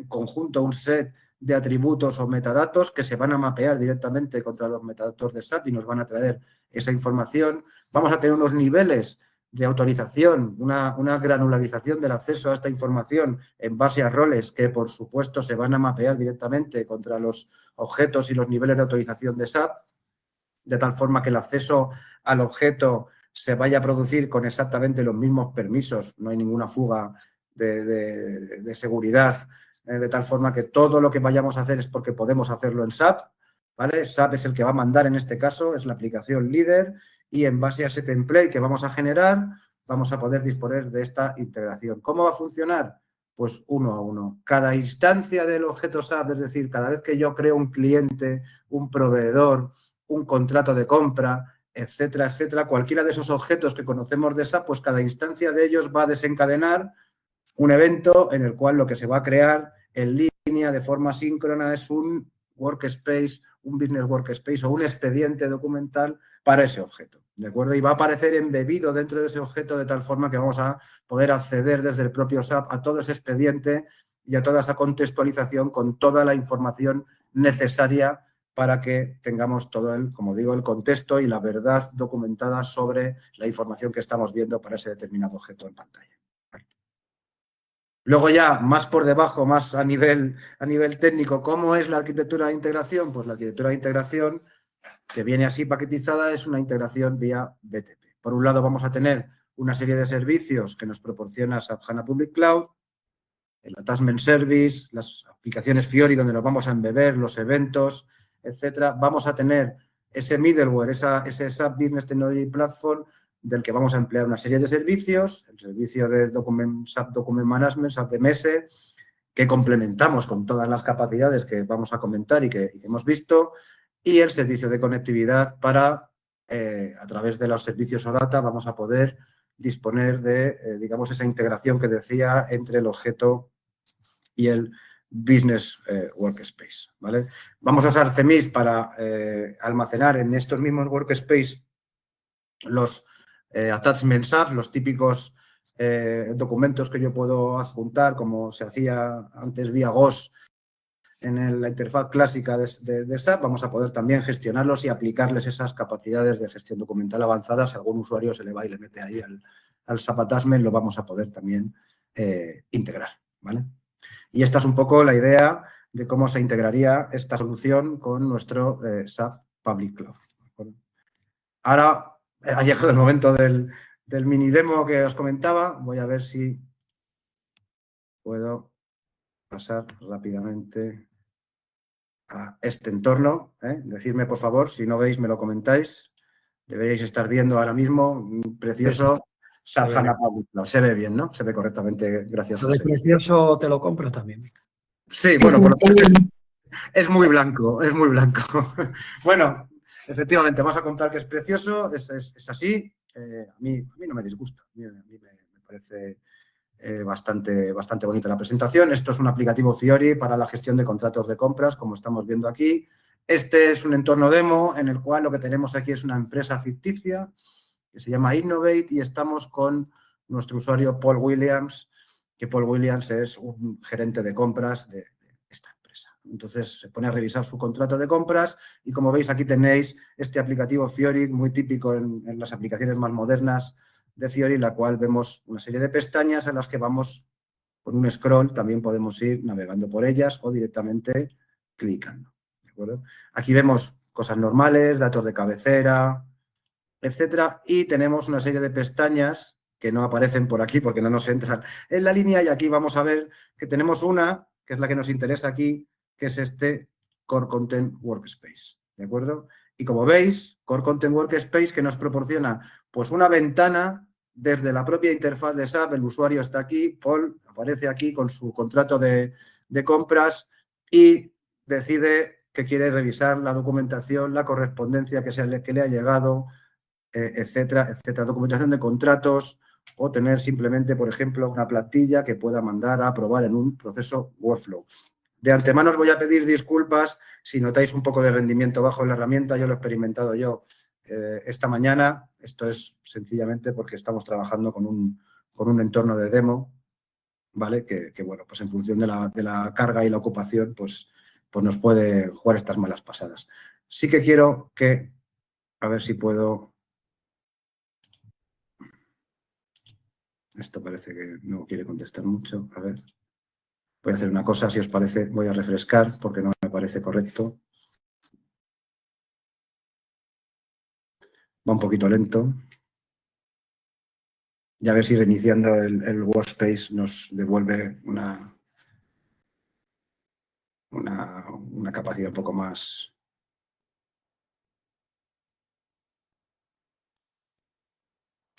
conjunto, un set de atributos o metadatos que se van a mapear directamente contra los metadatos de SAP y nos van a traer esa información. Vamos a tener unos niveles de autorización, una granularización del acceso a esta información en base a roles que, por supuesto, se van a mapear directamente contra los objetos y los niveles de autorización de SAP, de tal forma que el acceso al objeto se vaya a producir con exactamente los mismos permisos, no hay ninguna fuga de seguridad, de tal forma que todo lo que vayamos a hacer es porque podemos hacerlo en SAP, ¿vale? SAP es el que va a mandar en este caso, es la aplicación líder, y en base a ese template que vamos a generar, vamos a poder disponer de esta integración. ¿Cómo va a funcionar? Pues uno a uno. Cada instancia del objeto SAP, es decir, cada vez que yo creo un cliente, un proveedor, un contrato de compra, etcétera, etcétera, cualquiera de esos objetos que conocemos de SAP, pues cada instancia de ellos va a desencadenar un evento en el cual lo que se va a crear en línea de forma síncrona es un workspace, un business workspace o un expediente documental para ese objeto, ¿de acuerdo? Y va a aparecer embebido dentro de ese objeto de tal forma que vamos a poder acceder desde el propio SAP a todo ese expediente y a toda esa contextualización con toda la información necesaria para que tengamos todo el, como digo, el contexto y la verdad documentada sobre la información que estamos viendo para ese determinado objeto en pantalla. Luego ya, más por debajo, más a nivel técnico, ¿cómo es la arquitectura de integración? Pues la arquitectura de integración, que viene así paquetizada, es una integración vía BTP. Por un lado vamos a tener una serie de servicios que nos proporciona SAP HANA Public Cloud, el Attachment Service, las aplicaciones Fiori donde nos vamos a embeber, los eventos, etcétera. Vamos a tener ese middleware, ese SAP Business Technology Platform, del que vamos a emplear una serie de servicios, el servicio de SAP Document Management, SAP DMS, que complementamos con todas las capacidades que vamos a comentar y que hemos visto, y el servicio de conectividad para, a través de los servicios OData, vamos a poder disponer de, digamos, esa integración que decía entre el objeto y el Business Workspace, ¿vale? Vamos a usar CMIS para almacenar en estos mismos Workspace los attachments SAP, los típicos documentos que yo puedo adjuntar, como se hacía antes vía GOS en la interfaz clásica de SAP. Vamos a poder también gestionarlos y aplicarles esas capacidades de gestión documental avanzadas. Si algún usuario se le va y le mete ahí al SAP Attachment, lo vamos a poder también integrar, ¿vale? Y esta es un poco la idea de cómo se integraría esta solución con nuestro SAP Public Cloud. Ahora ha llegado el momento del mini demo que os comentaba. Voy a ver si puedo pasar rápidamente a este entorno. Decidme, por favor, si no veis, me lo comentáis. Deberíais estar viendo ahora mismo un precioso SAP HANA Public Cloud. Se ve bien, ¿no? Se ve correctamente, gracias, Lo de José. precioso te lo compro también. Sí, bueno, por lo menos es muy blanco, es muy blanco. Bueno, efectivamente, vamos a contar que es precioso, es así. A mí no me disgusta, a mí me parece bastante bonita la presentación. Esto es un aplicativo Fiori para la gestión de contratos de compras, como estamos viendo aquí. Este es un entorno demo en el cual lo que tenemos aquí es una empresa ficticia que se llama Innovate y estamos con nuestro usuario Paul Williams, que Paul Williams es un gerente de compras de esta empresa. Entonces se pone a revisar su contrato de compras y, como veis, aquí tenéis este aplicativo Fiori muy típico en las aplicaciones más modernas de Fiori, en la cual vemos una serie de pestañas en las que vamos con un scroll también podemos ir navegando por ellas o directamente clicando. ¿De acuerdo? Aquí vemos cosas normales, datos de cabecera, etcétera, y tenemos una serie de pestañas que no aparecen por aquí porque no nos entran en la línea, y aquí vamos a ver que tenemos una, que es la que nos interesa aquí, que es este Core Content Workspace, ¿de acuerdo? Y como veis, Core Content Workspace, que nos proporciona pues una ventana desde la propia interfaz de SAP. El usuario está aquí, Paul aparece aquí con su contrato de compras y decide que quiere revisar la documentación, la correspondencia que le ha llegado, etcétera, etcétera. Documentación de contratos o tener simplemente, por ejemplo, una plantilla que pueda mandar a aprobar en un proceso workflow. De antemano os voy a pedir disculpas si notáis un poco de rendimiento bajo en la herramienta. Yo lo he experimentado yo esta mañana. Esto es sencillamente porque estamos trabajando con un entorno de demo, ¿vale? Que bueno, pues en función de la carga y la ocupación, pues nos puede jugar estas malas pasadas. Sí que quiero que, a ver si puedo... Esto parece que no quiere contestar mucho. A ver, voy a hacer una cosa, si os parece, voy a refrescar porque no me parece correcto. Va un poquito lento. Y a ver si reiniciando el workspace nos devuelve una capacidad un poco más...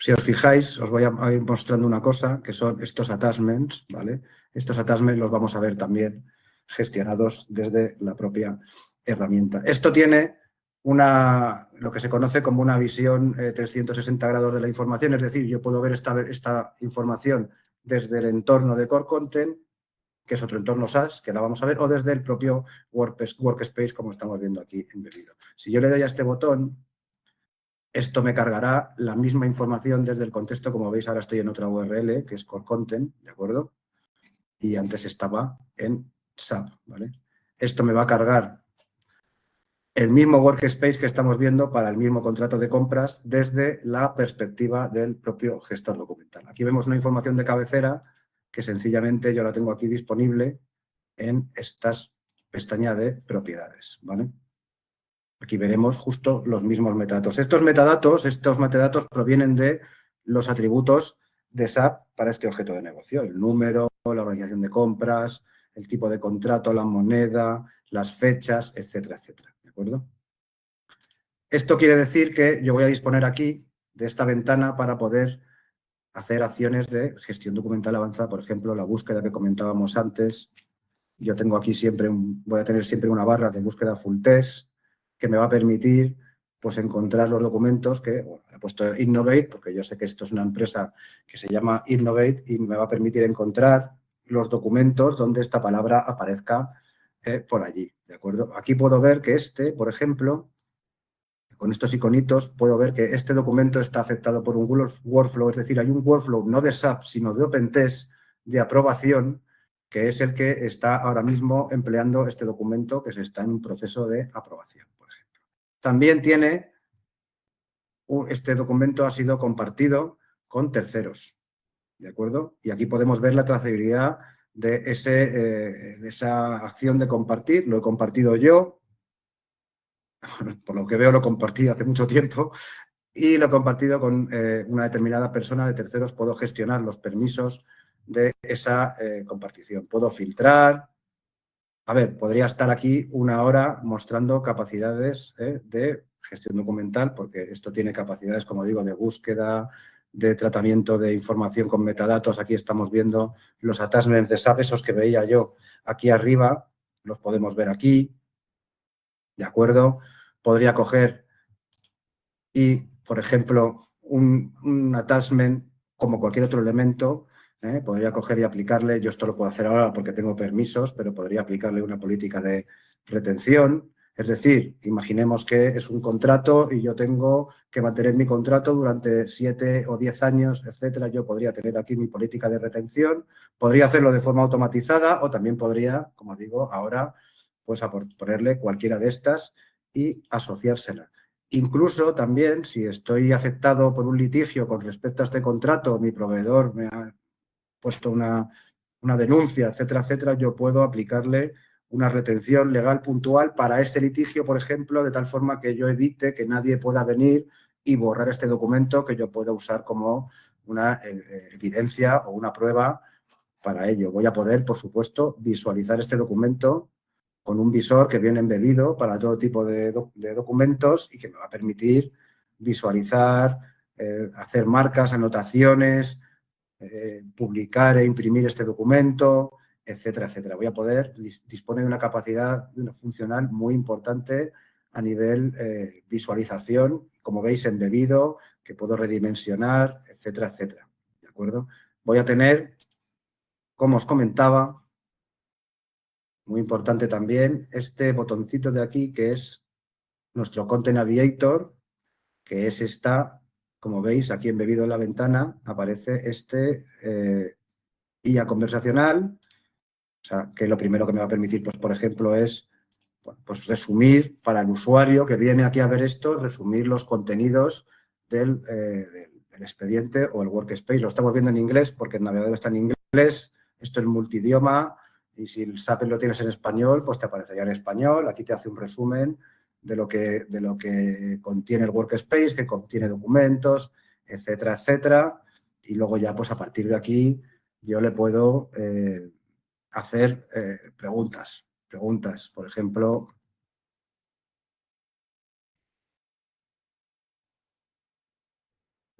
Si os fijáis, os voy a ir mostrando una cosa, que son estos attachments, ¿vale? Estos attachments los vamos a ver también gestionados desde la propia herramienta. Esto tiene lo que se conoce como una visión 360 grados de la información, es decir, yo puedo ver esta información desde el entorno de Core Content, que es otro entorno SaaS, que la vamos a ver, o desde el propio Workspace, como estamos viendo aquí embebido. Si yo le doy a este botón, esto me cargará la misma información desde el contexto. Como veis, ahora estoy en otra URL, que es Core Content, ¿de acuerdo? Y antes estaba en SAP, ¿vale? Esto me va a cargar el mismo workspace que estamos viendo para el mismo contrato de compras desde la perspectiva del propio gestor documental. Aquí vemos una información de cabecera que sencillamente yo la tengo aquí disponible en estas pestañas de propiedades, ¿vale? Aquí veremos justo los mismos metadatos. Estos metadatos provienen de los atributos de SAP para este objeto de negocio. El número, la organización de compras, el tipo de contrato, la moneda, las fechas, etcétera, etcétera. ¿De acuerdo? Esto quiere decir que yo voy a disponer aquí de esta ventana para poder hacer acciones de gestión documental avanzada. Por ejemplo, la búsqueda que comentábamos antes. Yo tengo aquí voy a tener siempre una barra de búsqueda full text que me va a permitir pues encontrar los documentos que, bueno, he puesto Innovate porque yo sé que esto es una empresa que se llama Innovate y me va a permitir encontrar los documentos donde esta palabra aparezca por allí, ¿de acuerdo? Aquí puedo ver que por ejemplo, con estos iconitos, puedo ver que este documento está afectado por un workflow, es decir, hay un workflow no de SAP, sino de OpenText de aprobación, que es el que está ahora mismo empleando este documento que se está en un proceso de aprobación, por ejemplo. También este documento ha sido compartido con terceros, ¿de acuerdo? Y aquí podemos ver la trazabilidad de esa acción de compartir. Lo he compartido yo, por lo que veo lo compartí hace mucho tiempo, y lo he compartido con una determinada persona de terceros. Puedo gestionar los permisos de esa compartición. Puedo filtrar. A ver, podría estar aquí una hora mostrando capacidades de gestión documental, porque esto tiene capacidades, como digo, de búsqueda, de tratamiento de información con metadatos. Aquí estamos viendo los attachments de SAP, esos que veía yo aquí arriba, los podemos ver aquí, ¿de acuerdo? Podría coger y, por ejemplo, un attachment como cualquier otro elemento, podría coger y aplicarle, yo esto lo puedo hacer ahora porque tengo permisos, pero podría aplicarle una política de retención. Es decir, imaginemos que es un contrato y yo tengo que mantener mi contrato durante 7 o 10 años, etcétera. Yo podría tener aquí mi política de retención, podría hacerlo de forma automatizada o también podría, como digo, ahora pues ponerle cualquiera de estas y asociársela. Incluso también, si estoy afectado por un litigio con respecto a este contrato, mi proveedor me ha puesto una una denuncia, etcétera, etcétera, yo puedo aplicarle una retención legal puntual para este litigio, por ejemplo, de tal forma que yo evite que nadie pueda venir y borrar este documento que yo pueda usar como una evidencia o una prueba para ello. Voy a poder, por supuesto, visualizar este documento con un visor que viene embebido para todo tipo de documentos y que me va a permitir visualizar, hacer marcas, anotaciones, publicar e imprimir este documento, etcétera, etcétera. Voy a poder disponer de una capacidad funcional muy importante a nivel visualización, como veis, embebido, que puedo redimensionar, etcétera, etcétera. ¿De acuerdo? Voy a tener, como os comentaba, muy importante también, este botoncito de aquí, que es nuestro Content Aviator, que es esta, como veis, aquí embebido en la ventana, aparece este IA conversacional, o sea, que lo primero que me va a permitir, pues, por ejemplo, es pues, resumir para el usuario que viene aquí a ver esto, resumir los contenidos del expediente o el workspace. Lo estamos viendo en inglés porque el navegador está en inglés, esto es multidioma y si el SAP lo tienes en español, pues te aparecería en español. Aquí te hace un resumen de lo que contiene el workspace, que contiene documentos, etcétera, etcétera. Y luego ya, pues a partir de aquí, yo le puedo hacer preguntas. Por ejemplo,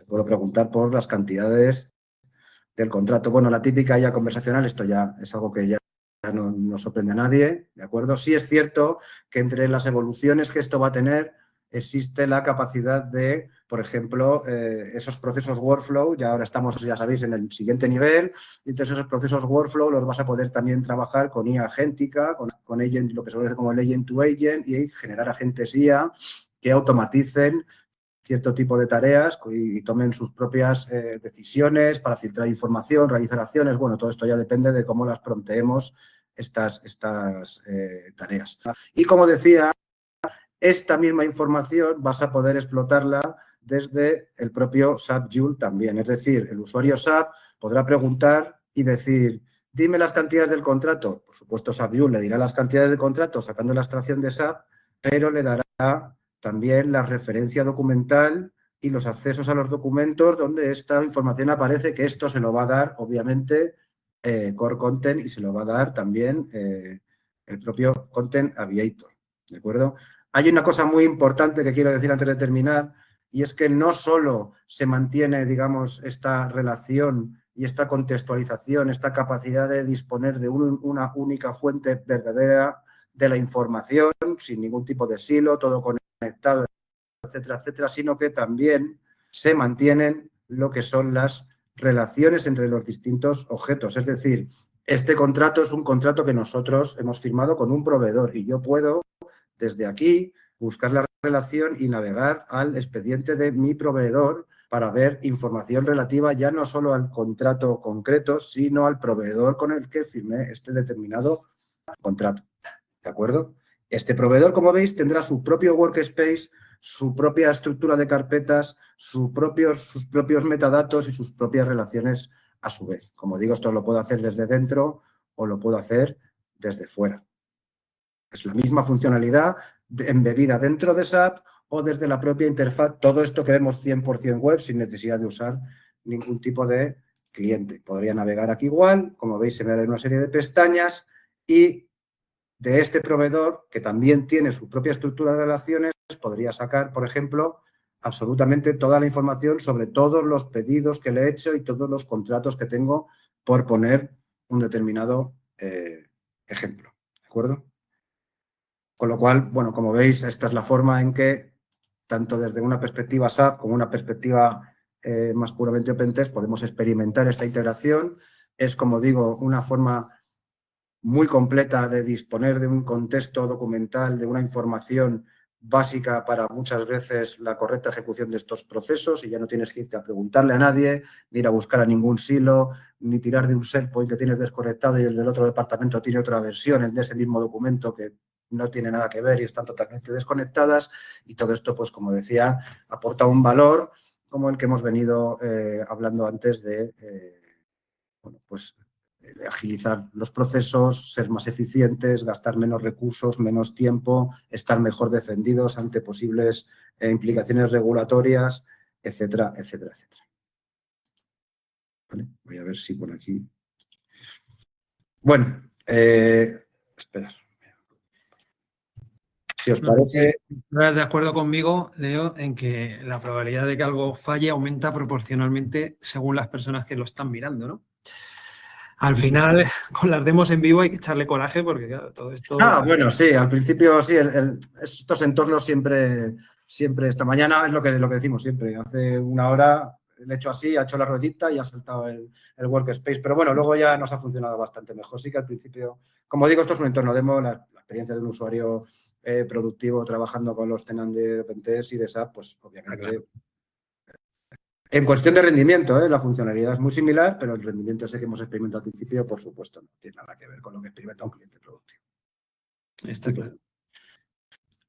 puedo preguntar por las cantidades del contrato. Bueno, la típica IA conversacional, esto ya es algo que ya no sorprende a nadie, ¿de acuerdo? Sí es cierto que entre las evoluciones que esto va a tener existe la capacidad de, por ejemplo, esos procesos workflow, ya ahora estamos, ya sabéis, en el siguiente nivel, y entonces esos procesos workflow los vas a poder también trabajar con IA agéntica, con agent, lo que se conoce como el agent to agent, y generar agentes IA que automaticen cierto tipo de tareas y tomen sus propias decisiones para filtrar información, realizar acciones. Bueno, todo esto ya depende de cómo las prompteemos estas tareas. Y como decía, esta misma información vas a poder explotarla desde el propio SAP Joule también. Es decir, el usuario SAP podrá preguntar y decir, dime las cantidades del contrato. Por supuesto, SAP Joule le dirá las cantidades del contrato sacando la extracción de SAP, pero le dará también la referencia documental y los accesos a los documentos donde esta información aparece, que esto se lo va a dar, obviamente, Core Content y se lo va a dar también el propio Content Aviator, ¿de acuerdo? Hay una cosa muy importante que quiero decir antes de terminar y es que no solo se mantiene, digamos, esta relación y esta contextualización, esta capacidad de disponer de una única fuente verdadera de la información, sin ningún tipo de silo, todo conectado, etcétera, etcétera, sino que también se mantienen lo que son las relaciones entre los distintos objetos. Es decir, este contrato es un contrato que nosotros hemos firmado con un proveedor y yo puedo, desde aquí, buscar la relación y navegar al expediente de mi proveedor para ver información relativa ya no solo al contrato concreto, sino al proveedor con el que firmé este determinado contrato. ¿De acuerdo? Este proveedor, como veis, tendrá su propio workspace, su propia estructura de carpetas, sus propios metadatos y sus propias relaciones a su vez. Como digo, esto lo puedo hacer desde dentro o lo puedo hacer desde fuera. Es la misma funcionalidad embebida dentro de SAP o desde la propia interfaz. Todo esto que vemos 100% web sin necesidad de usar ningún tipo de cliente. Podría navegar aquí igual. Como veis, se me abre una serie de pestañas y de este proveedor, que también tiene su propia estructura de relaciones, podría sacar, por ejemplo, absolutamente toda la información sobre todos los pedidos que le he hecho y todos los contratos que tengo, por poner un determinado ejemplo. ¿De acuerdo? Con lo cual, bueno, como veis, esta es la forma en que, tanto desde una perspectiva SAP como una perspectiva más puramente OpenText, podemos experimentar esta integración. Es, como digo, una forma muy completa de disponer de un contexto documental, de una información básica para muchas veces la correcta ejecución de estos procesos y ya no tienes que irte a preguntarle a nadie, ni ir a buscar a ningún silo, ni tirar de un SharePoint que tienes desconectado y el del otro departamento tiene otra versión de ese mismo documento que no tiene nada que ver y están totalmente desconectadas. Y todo esto, pues como decía, aporta un valor como el que hemos venido hablando antes de, bueno, pues agilizar los procesos, ser más eficientes, gastar menos recursos, menos tiempo, estar mejor defendidos ante posibles implicaciones regulatorias, etcétera, etcétera, etcétera. Vale, voy a ver si por aquí... Bueno, esperad. Si os parece... Estás de acuerdo conmigo, Leo, en que la probabilidad de que algo falle aumenta proporcionalmente según las personas que lo están mirando, ¿no? Al final, con las demos en vivo hay que echarle coraje porque, claro, todo esto... Bueno, sí, al principio sí, estos entornos siempre, esta mañana es lo que decimos siempre, hace una hora le he hecho así, ha hecho la ruedita y ha saltado el workspace, pero bueno, luego ya nos ha funcionado bastante mejor. Sí que al principio, como digo, esto es un entorno demo, la experiencia de un usuario productivo trabajando con los tenants de OpenText y de SAP, pues obviamente... Claro. En cuestión de rendimiento, la funcionalidad es muy similar, pero el rendimiento ese que hemos experimentado al principio, por supuesto, no tiene nada que ver con lo que experimenta un cliente productivo. Está claro.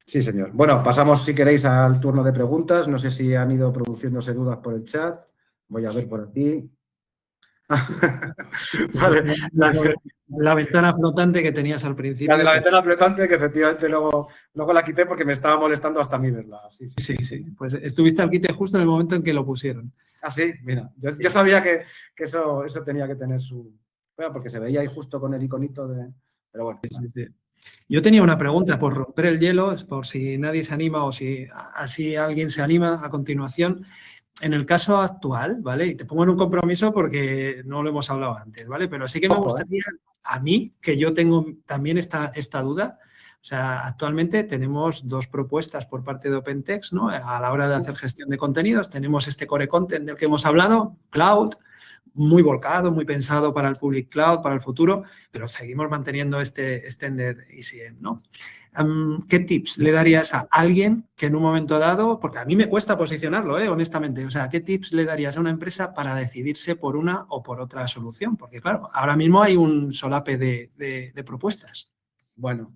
Sí, señor. Bueno, pasamos, si queréis, al turno de preguntas. No sé si han ido produciéndose dudas por el chat. Voy a ver por aquí. Vale. La ventana flotante que tenías al principio. La de la ventana flotante, que efectivamente luego la quité porque me estaba molestando hasta a mí verla. Sí. Pues estuviste al quite justo en el momento en que lo pusieron. Ah, sí, mira. Yo sabía que eso tenía que tener su... Bueno, porque se veía ahí justo con el iconito de... Pero bueno. Sí. Yo tenía una pregunta por romper el hielo, por si nadie se anima o si así alguien se anima a continuación. En el caso actual, ¿vale? Y te pongo en un compromiso porque no lo hemos hablado antes, ¿vale? Pero sí que me gustaría, a mí, que yo tengo también esta duda. O sea, actualmente tenemos 2 propuestas por parte de OpenText, ¿no? A la hora de hacer gestión de contenidos, tenemos este core content del que hemos hablado, Cloud, muy volcado, muy pensado para el public cloud, para el futuro, pero seguimos manteniendo este extended ECM, ¿no? ¿Qué tips le darías a alguien que en un momento dado, porque a mí me cuesta posicionarlo, honestamente, o sea, ¿qué tips le darías a una empresa para decidirse por una o por otra solución? Porque, claro, ahora mismo hay un solape de propuestas. Bueno,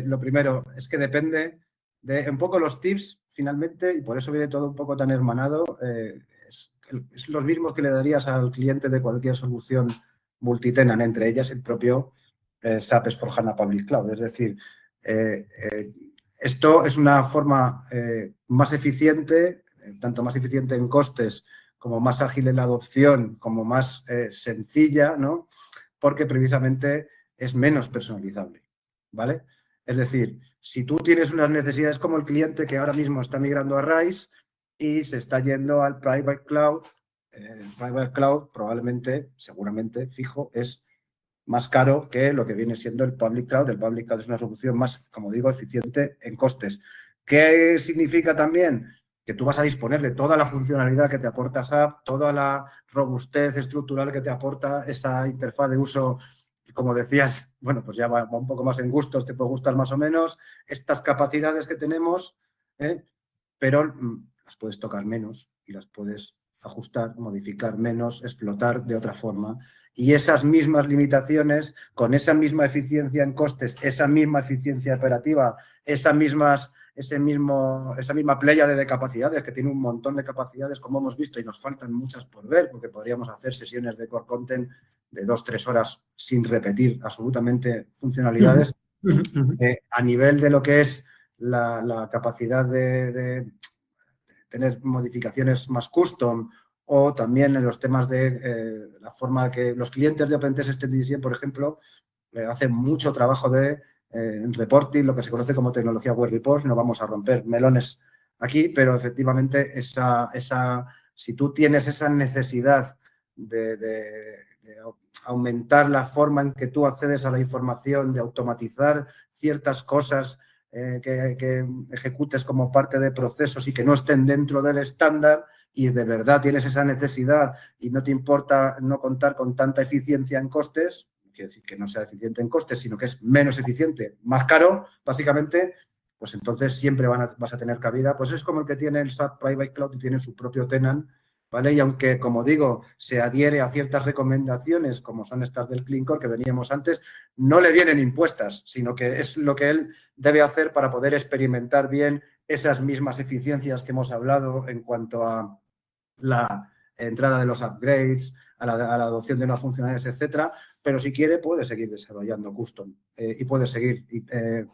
lo primero es que depende de un poco los tips, finalmente, y por eso viene todo un poco tan hermanado, es los mismos que le darías al cliente de cualquier solución multitenant, entre ellas el propio SAP S/4HANA Public Cloud. Es decir, esto es una forma más eficiente, tanto más eficiente en costes como más ágil en la adopción, como más sencilla, ¿no? Porque precisamente es menos personalizable, ¿vale? Es decir, si tú tienes unas necesidades como el cliente que ahora mismo está migrando a RISE y se está yendo al Private Cloud, el Private Cloud probablemente, seguramente, fijo, es más caro que lo que viene siendo el Public Cloud. El Public Cloud es una solución más, como digo, eficiente en costes. ¿Qué significa también? Que tú vas a disponer de toda la funcionalidad que te aporta SAP, toda la robustez estructural que te aporta esa interfaz de uso. Como decías, bueno, pues ya va un poco más en gustos, te puede gustar más o menos. Estas capacidades que tenemos, pero las puedes tocar menos y las puedes ajustar, modificar menos, explotar de otra forma. Y esas mismas limitaciones, con esa misma eficiencia en costes, esa misma eficiencia operativa, esa misma pléyade de capacidades, que tiene un montón de capacidades, como hemos visto, y nos faltan muchas por ver, porque podríamos hacer sesiones de core content de 2-3 horas sin repetir absolutamente funcionalidades. A nivel de lo que es la capacidad de tener modificaciones más custom, o también en los temas de la forma que los clientes de OpenText Extended ECM, por ejemplo, hacen mucho trabajo de reporting, lo que se conoce como tecnología web reports. No vamos a romper melones aquí, pero efectivamente si tú tienes esa necesidad de aumentar la forma en que tú accedes a la información, de automatizar ciertas cosas que ejecutes como parte de procesos y que no estén dentro del estándar, y de verdad tienes esa necesidad y no te importa no contar con tanta eficiencia en costes, quiere decir que no sea eficiente en costes, sino que es menos eficiente, más caro, básicamente, pues entonces siempre vas a tener cabida. Pues es como el que tiene el SAP Private Cloud y tiene su propio tenant, ¿vale? Y aunque, como digo, se adhiere a ciertas recomendaciones, como son estas del Clean Core que veníamos antes, no le vienen impuestas, sino que es lo que él debe hacer para poder experimentar bien esas mismas eficiencias que hemos hablado en cuanto a la entrada de los upgrades, a la adopción de nuevas funcionalidades, etcétera, pero si quiere puede seguir desarrollando custom y puede seguir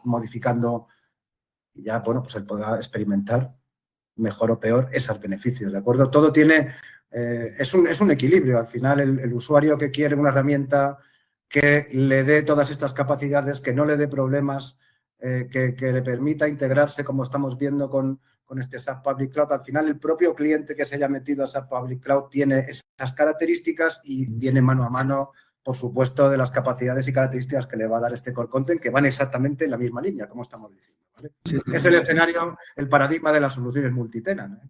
modificando y ya, bueno, pues él podrá experimentar mejor o peor esos beneficios, ¿de acuerdo? Todo tiene, es un equilibrio. Al final, el usuario que quiere una herramienta que le dé todas estas capacidades, que no le dé problemas, que le permita integrarse, como estamos viendo con este SAP Public Cloud. Al final, el propio cliente que se haya metido a SAP Public Cloud tiene esas características y viene mano a mano, por supuesto, de las capacidades y características que le va a dar este core content, que van exactamente en la misma línea, como estamos diciendo, ¿vale? Sí, es el escenario, el paradigma de las soluciones multitenant, ¿eh?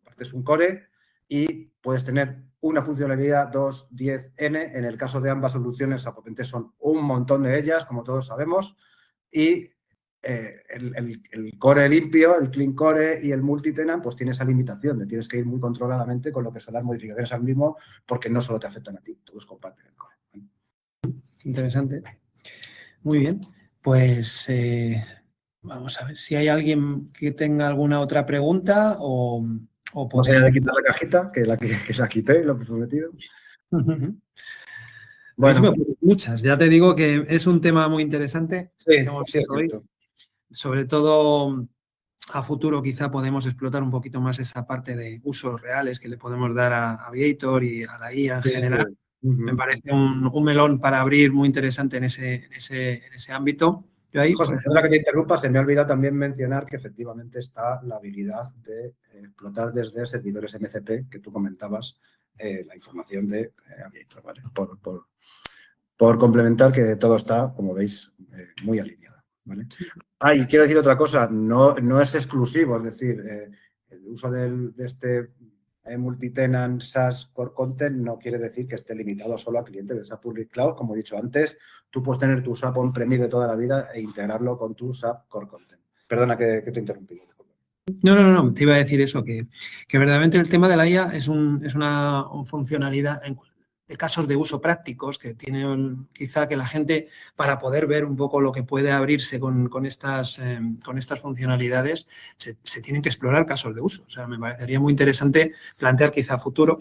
Compartes un core y puedes tener una funcionalidad, 2, 10, n. En el caso de ambas soluciones, potente son un montón de ellas, como todos sabemos, y el core limpio, el clean core y el multitenant, pues tiene esa limitación de tienes que ir muy controladamente con lo que son las modificaciones al mismo, porque no solo te afectan a ti, todos comparten el core. Interesante. Muy bien. Pues vamos a ver si hay alguien que tenga alguna otra pregunta o podemos... No sé, de quitar la cajita, que la quité, lo he prometido. Bueno, muchas. Ya te digo que es un tema muy interesante. Sí, sí, es cierto. Sobre todo a futuro quizá podemos explotar un poquito más esa parte de usos reales que le podemos dar a Aviator y a la IA en general. Sí. Me parece un melón para abrir muy interesante en ese ámbito. Yo ahí, José, perdona que te interrumpa, se me ha olvidado también mencionar que efectivamente está la habilidad de explotar desde servidores MCP, que tú comentabas, la información de Aviator, ¿vale? Por complementar que todo está, como veis, muy alineado, ¿vale? Y quiero decir otra cosa, no es exclusivo, es decir, el uso de este multitenant SaaS Core Content no quiere decir que esté limitado solo a clientes de SAP Public Cloud. Como he dicho antes, tú puedes tener tu SAP on-premise de toda la vida e integrarlo con tu SAP Core Content. Perdona que te he interrumpido. No, te iba a decir eso, que verdaderamente el tema de la IA es una funcionalidad de casos de uso prácticos que tienen quizá que la gente, para poder ver un poco lo que puede abrirse con estas funcionalidades, se tienen que explorar casos de uso. O sea, me parecería muy interesante plantear quizá a futuro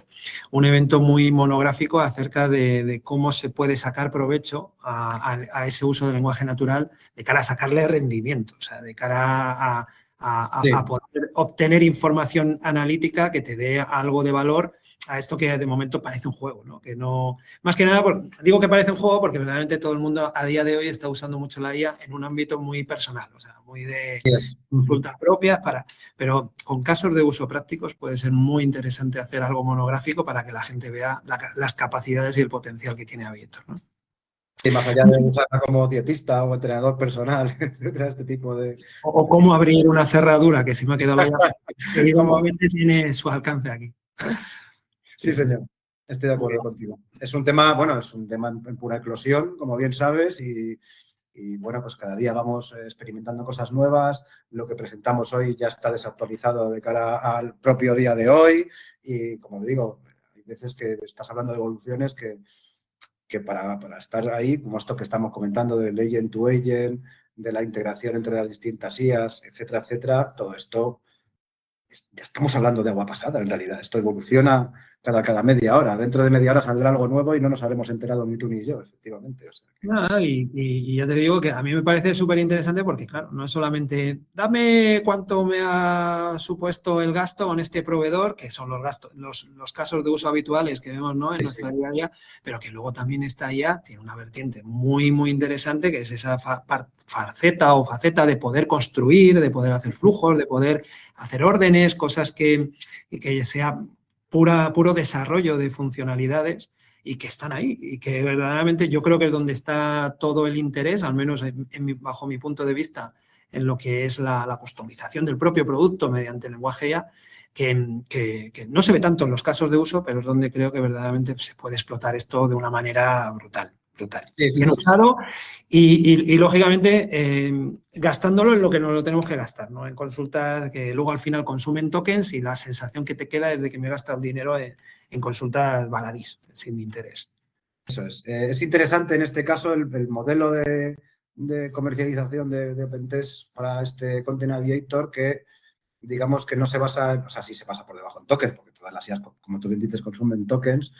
un evento muy monográfico acerca de cómo se puede sacar provecho a ese uso del lenguaje natural de cara a sacarle rendimiento, o sea, de cara a poder obtener información analítica que te dé algo de valor a esto que de momento parece un juego, ¿no? Que no, más que nada, digo que parece un juego porque verdaderamente todo el mundo a día de hoy está usando mucho la IA en un ámbito muy personal, o sea, muy de consultas propias, pero con casos de uso prácticos puede ser muy interesante hacer algo monográfico para que la gente vea las capacidades y el potencial que tiene Aviator, ¿no? Y más allá de usarla como dietista o entrenador personal, etcétera, este tipo de... O cómo abrir una cerradura, que si me ha quedado la idea, evidentemente tiene su alcance aquí. Sí, señor. Estoy de acuerdo contigo. Es un tema, bueno, es un tema en pura eclosión, como bien sabes, y bueno, pues cada día vamos experimentando cosas nuevas. Lo que presentamos hoy ya está desactualizado de cara al propio día de hoy y, como digo, hay veces que estás hablando de evoluciones que para estar ahí, como esto que estamos comentando del agent to agent, de la integración entre las distintas IAs, etcétera, etcétera, todo esto, ya estamos hablando de agua pasada en realidad. Esto evoluciona cada media hora. Dentro de media hora saldrá algo nuevo y no nos habremos enterado ni tú ni yo, efectivamente. O sea, y ya te digo que a mí me parece súper interesante porque, claro, no es solamente dame cuánto me ha supuesto el gasto con este proveedor, que son los gastos, los casos de uso habituales que vemos, ¿no?, en nuestra día a día, pero que luego también esta IA tiene una vertiente muy, muy interesante, que es esa faceta de poder construir, de poder hacer flujos, de poder hacer órdenes, cosas que sea puro desarrollo de funcionalidades y que están ahí y que verdaderamente yo creo que es donde está todo el interés, al menos bajo mi punto de vista, en lo que es la customización del propio producto mediante el lenguaje IA, que no se ve tanto en los casos de uso, pero es donde creo que verdaderamente se puede explotar esto de una manera brutal. Bien usado y lógicamente gastándolo en lo que nos lo tenemos que gastar, ¿no? En consultas que luego al final consumen tokens y la sensación que te queda es de que me he gastado dinero en consultas baladís, sin interés. Eso es. Es interesante en este caso el modelo de comercialización de OpenText para este Content Aviator, que digamos que no se basa, o sea, sí se pasa por debajo en tokens, porque todas las IAs, como tú bien dices, consumen tokens,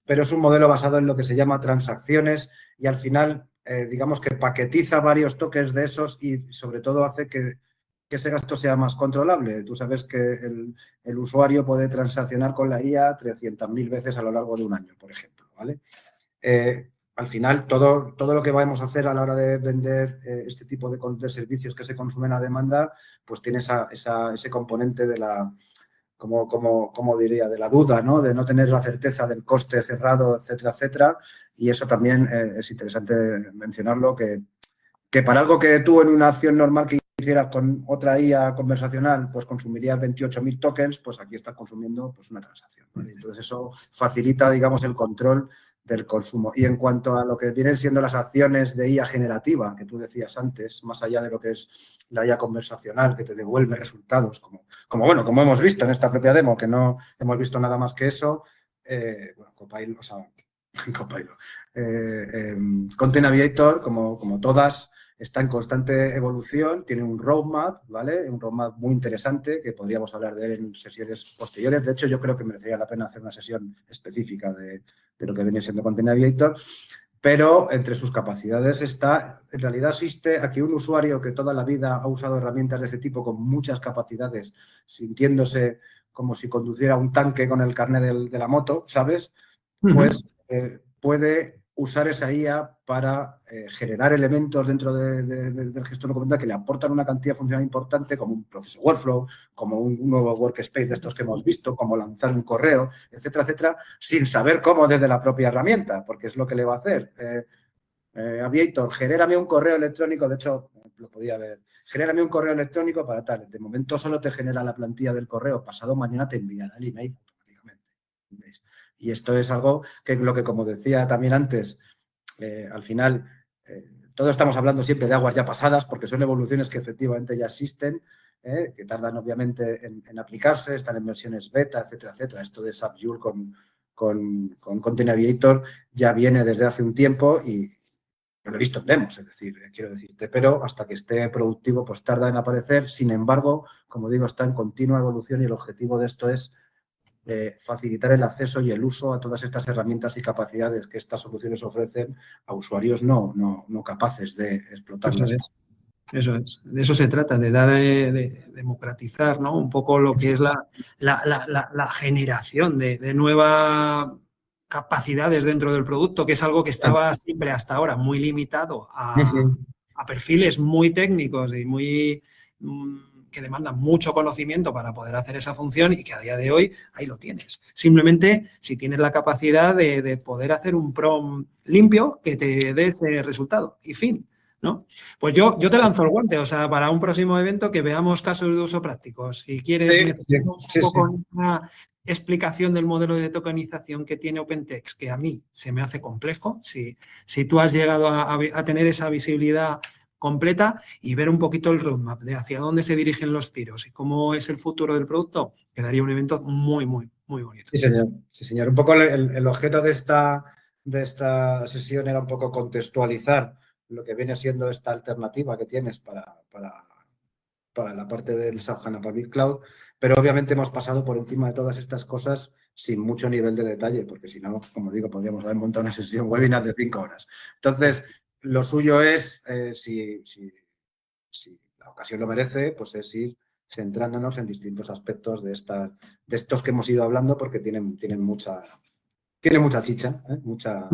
pero es un modelo basado en lo que se llama transacciones y al final, digamos que paquetiza varios tokens de esos y sobre todo hace que ese gasto sea más controlable. Tú sabes que el usuario puede transaccionar con la IA 300.000 veces a lo largo de un año, por ejemplo, ¿vale? Al final, todo lo que vamos a hacer a la hora de vender este tipo de servicios que se consumen a demanda, pues tiene ese componente de la, como diría, de la duda, ¿no? De no tener la certeza del coste cerrado, etcétera, etcétera. Y eso también es interesante mencionarlo, que para algo que tú en una acción normal que hicieras con otra IA conversacional, pues consumirías 28.000 tokens, pues aquí estás consumiendo pues una transacción, ¿vale? Entonces eso facilita, digamos, el control del consumo. Y en cuanto a lo que vienen siendo las acciones de IA generativa, que tú decías antes, más allá de lo que es la IA conversacional, que te devuelve resultados, como hemos visto en esta propia demo, que no hemos visto nada más que eso, Copilot, o sea, Copilot, Content Aviator, como todas, está en constante evolución, tiene un roadmap, ¿vale? Un roadmap muy interesante que podríamos hablar de él en sesiones posteriores. De hecho, yo creo que merecería la pena hacer una sesión específica de lo que viene siendo Content Aviator, pero entre sus capacidades en realidad existe aquí un usuario que toda la vida ha usado herramientas de este tipo con muchas capacidades, sintiéndose como si conduciera un tanque con el carnet de la moto, ¿sabes? Pues puede usar esa IA para generar elementos dentro del gestor documental que le aportan una cantidad funcional importante, como un proceso workflow, como un nuevo workspace de estos que hemos visto, como lanzar un correo, etcétera, etcétera, sin saber cómo desde la propia herramienta, porque es lo que le va a hacer. Aviator, genérame un correo electrónico, de hecho, lo podía ver, genérame un correo electrónico para tal. De momento solo te genera la plantilla del correo, pasado mañana te enviará el email automáticamente. ¿Veis? Y esto es algo que, como decía también antes, al final, todos estamos hablando siempre de aguas ya pasadas porque son evoluciones que efectivamente ya existen, que tardan obviamente en aplicarse, están en versiones beta, etcétera, etcétera. Esto de SAP Joule con Content Aviator ya viene desde hace un tiempo y lo he visto en demos, es decir, quiero decirte, pero hasta que esté productivo pues tarda en aparecer. Sin embargo, como digo, está en continua evolución y el objetivo de esto es facilitar el acceso y el uso a todas estas herramientas y capacidades que estas soluciones ofrecen a usuarios no capaces de explotarlas. Eso es. De eso se trata, de dar, de democratizar, ¿no? Un poco lo que es la generación de nuevas capacidades dentro del producto, que es algo que estaba siempre hasta ahora muy limitado a perfiles muy técnicos y muy que demandan mucho conocimiento para poder hacer esa función y que a día de hoy ahí lo tienes. Simplemente si tienes la capacidad de poder hacer un prompt limpio que te dé ese resultado y fin, ¿no? Pues yo te lanzo el guante, o sea, para un próximo evento que veamos casos de uso prácticos. Si quieres un poco una explicación del modelo de tokenización que tiene OpenText, que a mí se me hace complejo, si tú has llegado a tener esa visibilidad completa y ver un poquito el roadmap de hacia dónde se dirigen los tiros y cómo es el futuro del producto, quedaría un evento muy, muy, muy bonito. Sí, señor. Sí, señor. Un poco el objeto de esta sesión era un poco contextualizar lo que viene siendo esta alternativa que tienes para la parte del SAP HANA Public Cloud, pero obviamente hemos pasado por encima de todas estas cosas sin mucho nivel de detalle, porque si no, como digo, podríamos haber montado una sesión webinar de 5 horas. Entonces, lo suyo es, si la ocasión lo merece, pues es ir centrándonos en distintos aspectos de estos que hemos ido hablando, porque tienen mucha chicha, mucha...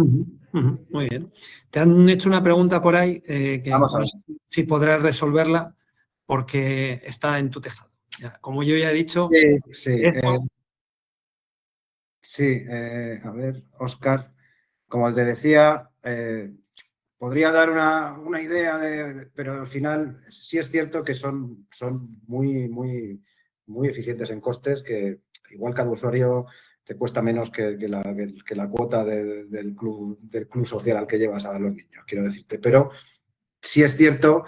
Muy bien. Te han hecho una pregunta por ahí que Vamos a ver. no sé si podrás resolverla porque está en tu tejado. Como yo ya he dicho... A ver, Óscar, como te decía, podría dar una idea, pero al final sí es cierto que son muy, muy, muy eficientes en costes, que igual cada usuario te cuesta menos que la cuota del club social al que llevas a los niños, quiero decirte. Pero sí es cierto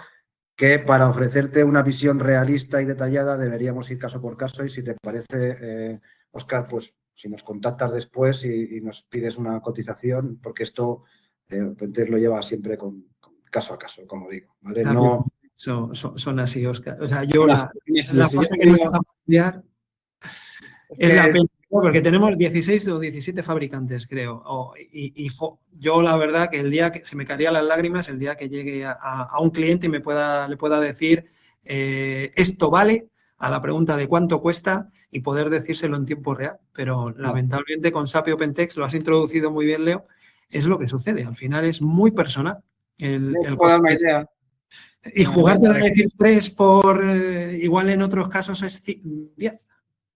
que para ofrecerte una visión realista y detallada deberíamos ir caso por caso y si te parece, Óscar, pues si nos contactas después y nos pides una cotización, porque esto Penter lo lleva siempre con caso a caso, como digo, ¿vale? No, son así, Óscar. O sea, yo la parte que me va a cambiar es la pena porque tenemos 16 o 17 fabricantes, creo. Yo la verdad que el día que se me caerían las lágrimas, el día que llegue a un cliente y le pueda decir esto vale, a la pregunta de cuánto cuesta y poder decírselo en tiempo real. Pero lamentablemente con SAP y OpenText, lo has introducido muy bien, Leo, es lo que sucede. Al final es muy personal. El puedo dar una idea. Y jugarte a decir 3 por igual en otros casos es 10,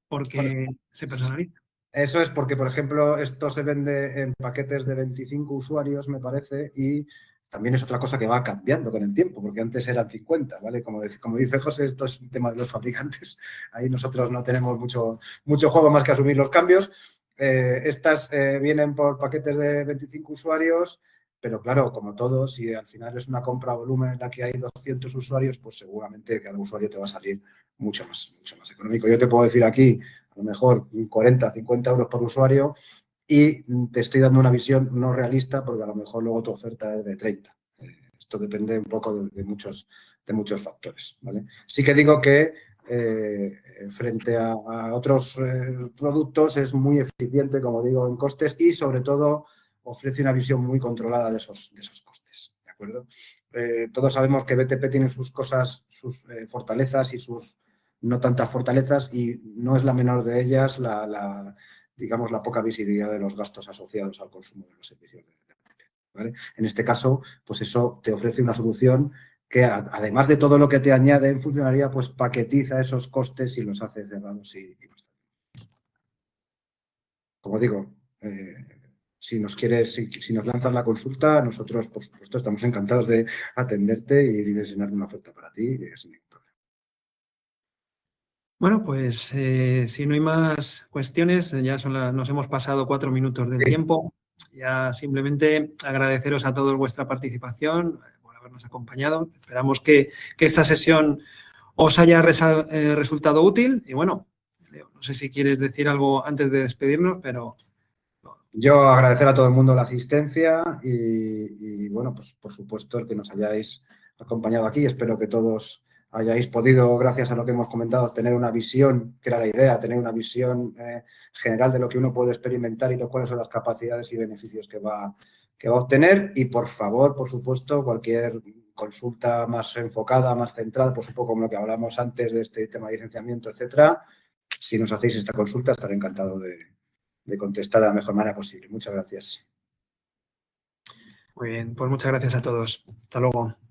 porque se personaliza. Eso es porque, por ejemplo, esto se vende en paquetes de 25 usuarios, me parece, y también es otra cosa que va cambiando con el tiempo, porque antes eran 50, ¿vale? Como dice José, esto es un tema de los fabricantes. Ahí nosotros no tenemos mucho juego más que asumir los cambios. Estas vienen por paquetes de 25 usuarios, pero claro, como todo, si al final es una compra a volumen en la que hay 200 usuarios, pues seguramente cada usuario te va a salir mucho más económico. Yo te puedo decir aquí, a lo mejor 40, 50 euros por usuario y te estoy dando una visión no realista porque a lo mejor luego tu oferta es de 30. Esto depende un poco de muchos factores, ¿vale? Sí que digo que frente a otros productos es muy eficiente, como digo, en costes y sobre todo ofrece una visión muy controlada de esos costes, ¿de acuerdo? Todos sabemos que BTP tiene sus cosas, sus fortalezas y sus no tantas fortalezas y no es la menor de ellas digamos, la poca visibilidad de los gastos asociados al consumo de los servicios de BTP, ¿vale? En este caso, pues eso te ofrece una solución que además de todo lo que te añade en funcionalidad, pues paquetiza esos costes y los hace cerrados y bastante. Como digo, si nos lanzas la consulta, nosotros, por supuesto, estamos encantados de atenderte y diseñar una oferta para ti sin ningún problema. Bueno, pues si no hay más cuestiones, ya nos hemos pasado 4 minutos del tiempo. Ya simplemente agradeceros a todos vuestra participación, por habernos acompañado. Esperamos que esta sesión os haya resultado útil. Y bueno, Leo, no sé si quieres decir algo antes de despedirnos, pero... Yo agradecer a todo el mundo la asistencia y bueno, pues por supuesto el que nos hayáis acompañado aquí. Espero que todos hayáis podido, gracias a lo que hemos comentado, tener una visión, que era la idea, tener una visión general de lo que uno puede experimentar y cuáles son las capacidades y beneficios que va a obtener. Y por favor, por supuesto, cualquier consulta más enfocada, más centrada, pues un poco como lo que hablamos antes de este tema de licenciamiento, etcétera. Si nos hacéis esta consulta, estaré encantado de contestar de la mejor manera posible. Muchas gracias. Muy bien, pues muchas gracias a todos. Hasta luego.